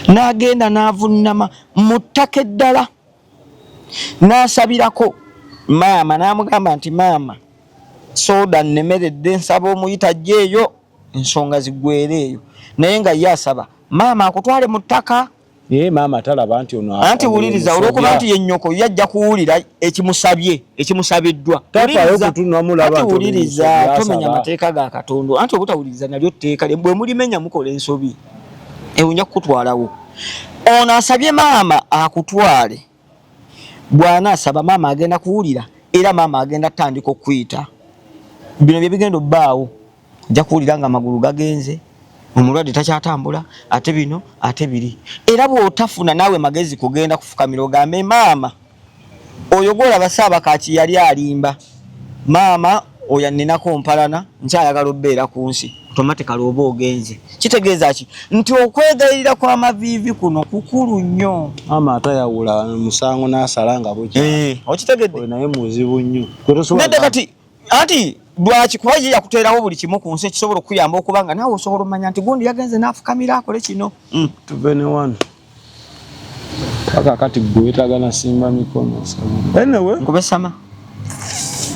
n'agenda n'avunnama mu ttaka eddala n'asabirako maama n'amugamba nti maama soda nnemeredde nsaba omuyita ajjeeyo ensonga ziggweera eyo naye nga ye asaba maama akutwale mu ttaka. Maama talaba nti ono anti wuliriza olwokuba nti ye nnyoko yajja kuwulira ekimusabiddwa. Wuliriza tomenya amateeka ga Katonda anti obutawuliriza nalyo tteeka bwe mulimenya mukola ensobi ewunya kukutwalawo. Ono asabye maama akutwale bwana asaba maama agenda kuwulira era maama agenda tandika okuyita bino bye bigenda obbaawo ajja kuwulira nga amagulu gagenze omulwadde takyatambula ate bino ate biri era bw'otafuna naawe magezi kugenda kufukamira ogambe maama oyo gwolaba Ssaabakaaki yali alimba maama oyo anninako mpalana nkyayagala obbeera ku nsi automatically oba ogenze kitegeeza ki nti okwegayirira kw'amaviivi kuno kukulu nnyo. Maama atayawula musango n'asala nga buki okitegedde naye muzibu nnyo nedde kati anti lwaki kuba ye yakuteerawo buli kimu ku nsi ekisobola okuyamba okubanga naawe osobola omanya nti gundi yagenze n'afukamira akole kino. Tuve ne wano paka kati gwe wetagana simba mikono anyway nkubesama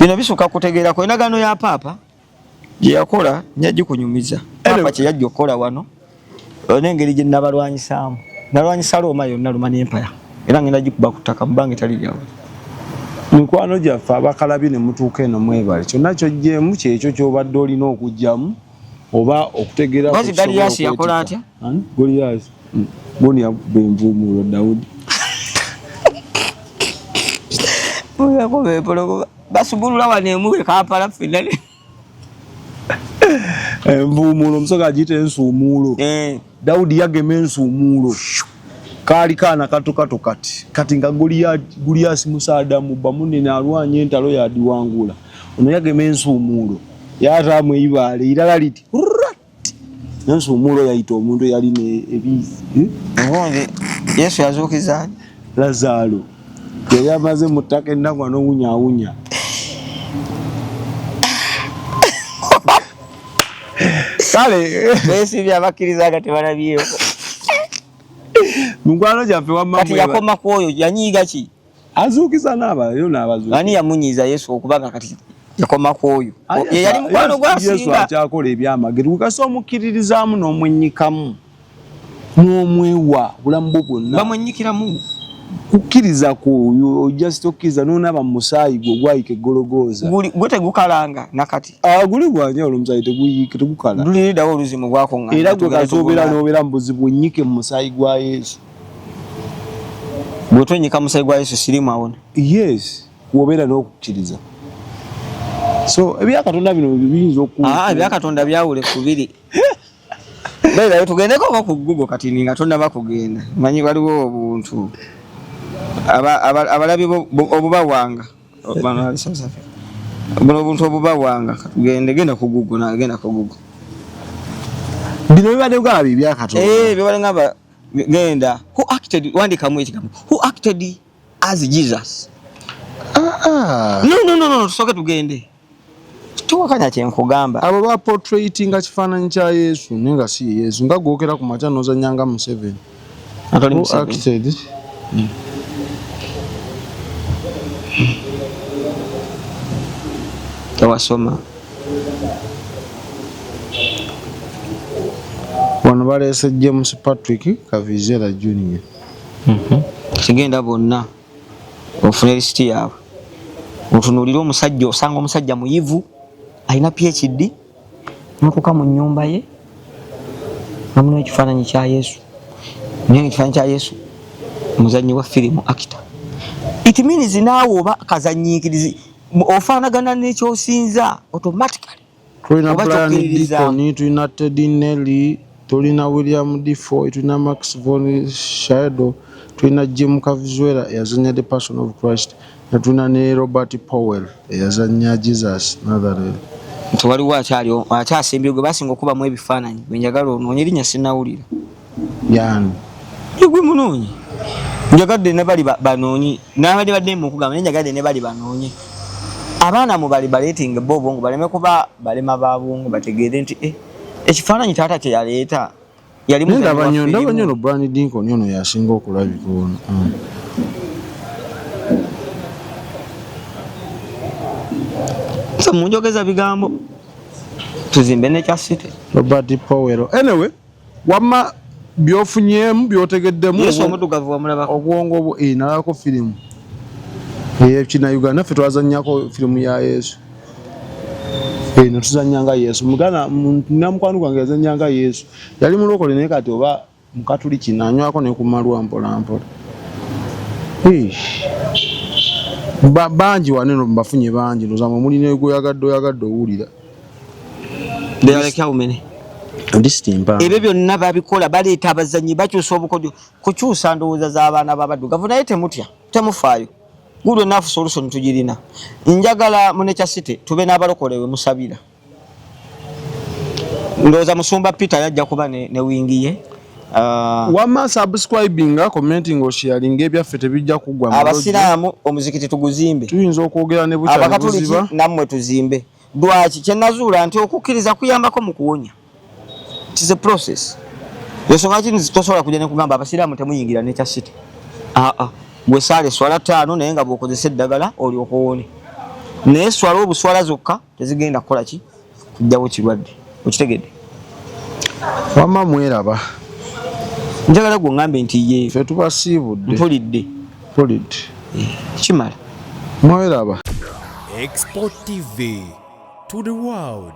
bino bisuka kutegeerako endagaano ya paapa gye yakola nyajja kunyumiza paapa kye yajja okukola wano n'engeri gye nabalwanyisaamu nalwanyisa Roma yonna Roman Empire era ngenda gikuba ku ttaka mu bbanga etali lyawe. Mikwano gyaffe abakalabi ne mutuuka eno mwebale kyonna ky'oggyemu kyekyo ky'obadde olina okugyamu oba okutegeera bazi Goliath yakola atya? Goliath boni yakubba envuumuulo Dawudi yakuba empologoma basubulula wano emuwe Kampala finale envuumuulo omusoga agiyita ensuumuulo. Dawudi yagema ensuumuulo kaali kaana katokato kati nga Goliath musaadamu bamunene alwanya entalo yadiwangula ono yagema ensuumuulo yataamu eibaale irala liti ensuumuulo yayita omuntu yalina ebizi obundi Yesu yazuukiza Lazaalo yali amaze mu ttaka ennaku n'owunyaawunya kale besibye abakkiriza nga tebalabyeko mukwano gyaffe wamma kati yakoma ku oyo yanyiiga ki azuukiza n'abayo n'abazuukiza ani yamunyiiza Yesu okubanga kati yakoma ku oyo ye yali mukwano gwasinga Yesu akyakola ebyamagero kasi omukkiririzaamu n'omwennyikamu n'omwewa bulamu bwo bwonna bamwennyikiramu kukkiriza kwoyo just okkiriza n'onaba mu musaayi gwe ogwayika eggologooza gwe tegukalanga nakati guli gwanjawulo omusaayi tegukala luliriddawo oluzimu gwakoŋŋana era gwe kati obeera n'obeera mu buzibu onnyike mu musaayi gwa Yesu bwe twennyika mu musaayi gwa Yesu sirimu awona yes wobeera n'okukkiriza so ebyakatonda bino biyinza ebyakatonda byawule kubiri beera tugendeko oba ku Google kati nga tonnaba kugenda manyi waliwo obuntu abalabi obubawanga buno obuntu obubawanga genda ku Google nagenda ku Google bino bibadde bwaba ebyakatonda bibadde ngaba genda who acted wandikamu ekigambo who acted as Jesus no tusooke tugende tuwakanya kyenkugamba abo ba portraitinga kifaananyi kya Yesu naye nga si Yesu nga gwokera ku makya n'ozanyanga Museveni who acted tewasoma wano baleese James Patrick Kavizera Junior kigenda bonna ofune lisiti yaabwe otunuulira omusajja osanga omusajja muyivu alina PhD nokuka mu nnyumba ye namuno ekifaananyi kya Yesu naye ekifaananyi kya Yesu muzannyi wa firimu actor it means naawe oba kazanyiikirizi ofaanagana n'ekyosinza automatically tulina Brian Deacon tulina Teddy Nelly tulina William Defoe tulina Max von Sydow tulina Jim Caviezel eyazanya The Passion of Christ tulina ne Robert Powell eyazanya Jesus Nazareth waliwo akyasimbye gwe basinga okubamu ebifaananyi bwenjagala onoonye erinnya sinawulira yani gwe munoonyi njagadde ne bali banoonyi n'abadde baddemu okugamba nenjagadde ne bali banoonye abaana mu bali baleetinga bo obwongo baleme kuba balema ba bwongo bategeere nti ekifaananyi taata kye yaleeta yali ndaba nnyo no Brian Dinkon ono yasinga okulabika ono. So munjogeza bigambo tuzimbe ne City. Robert Powell. Anyway, wamma byofunyemu byotegeddemu Yesu omutugavu wamulaba obwongo bwo nalako firimu kina Uganda naffe twazannyako firimu ya Yesu netuzannyanga Yesu mugana namukwano gwange yazannyanga Yesu yali mulokole naye kati oba mukatuliki nanywako nekumalwa mpola mpola bangi waneno mbafunye bangi nozamwe mulina oyagadde owulira ebyo byonna babikola baleeta abazanyi bakyusa obukodyo kukyusa ndowooza z'abaana b'abaddugavu naye temutya temufaayo good enough solution tugirina njagala mu Nature City tube n'abalokole we musabira ndowooza Musumba Peter yajja kuba ne wingi ye wama subscribing commenting sharing ebyaffe tebijja kugwa abasiraamu omuzikiti tuguzimbe tuyinza okwogera ne bukyali abakatoliki nammwe tuzimbe lwaki kyenazuula nti okukkiriza kuyambako mu kuwonya. It is a process. Yosonga kino tosobola kujja ne kugamba abasiraamu temuyingira Nature City. Gwe sale swala 5 naye nga bw'okozesa eddagala oli okuwone. Naye swala obuswala zokka tezigenda kukola ki kujjawo kirwadde. Okitegedde? Wama mweraba. Njagala gwe ngambe nti ye ffe tubasiibudde. Mpulidde. Kimala. Mweraba. Export TV to the world.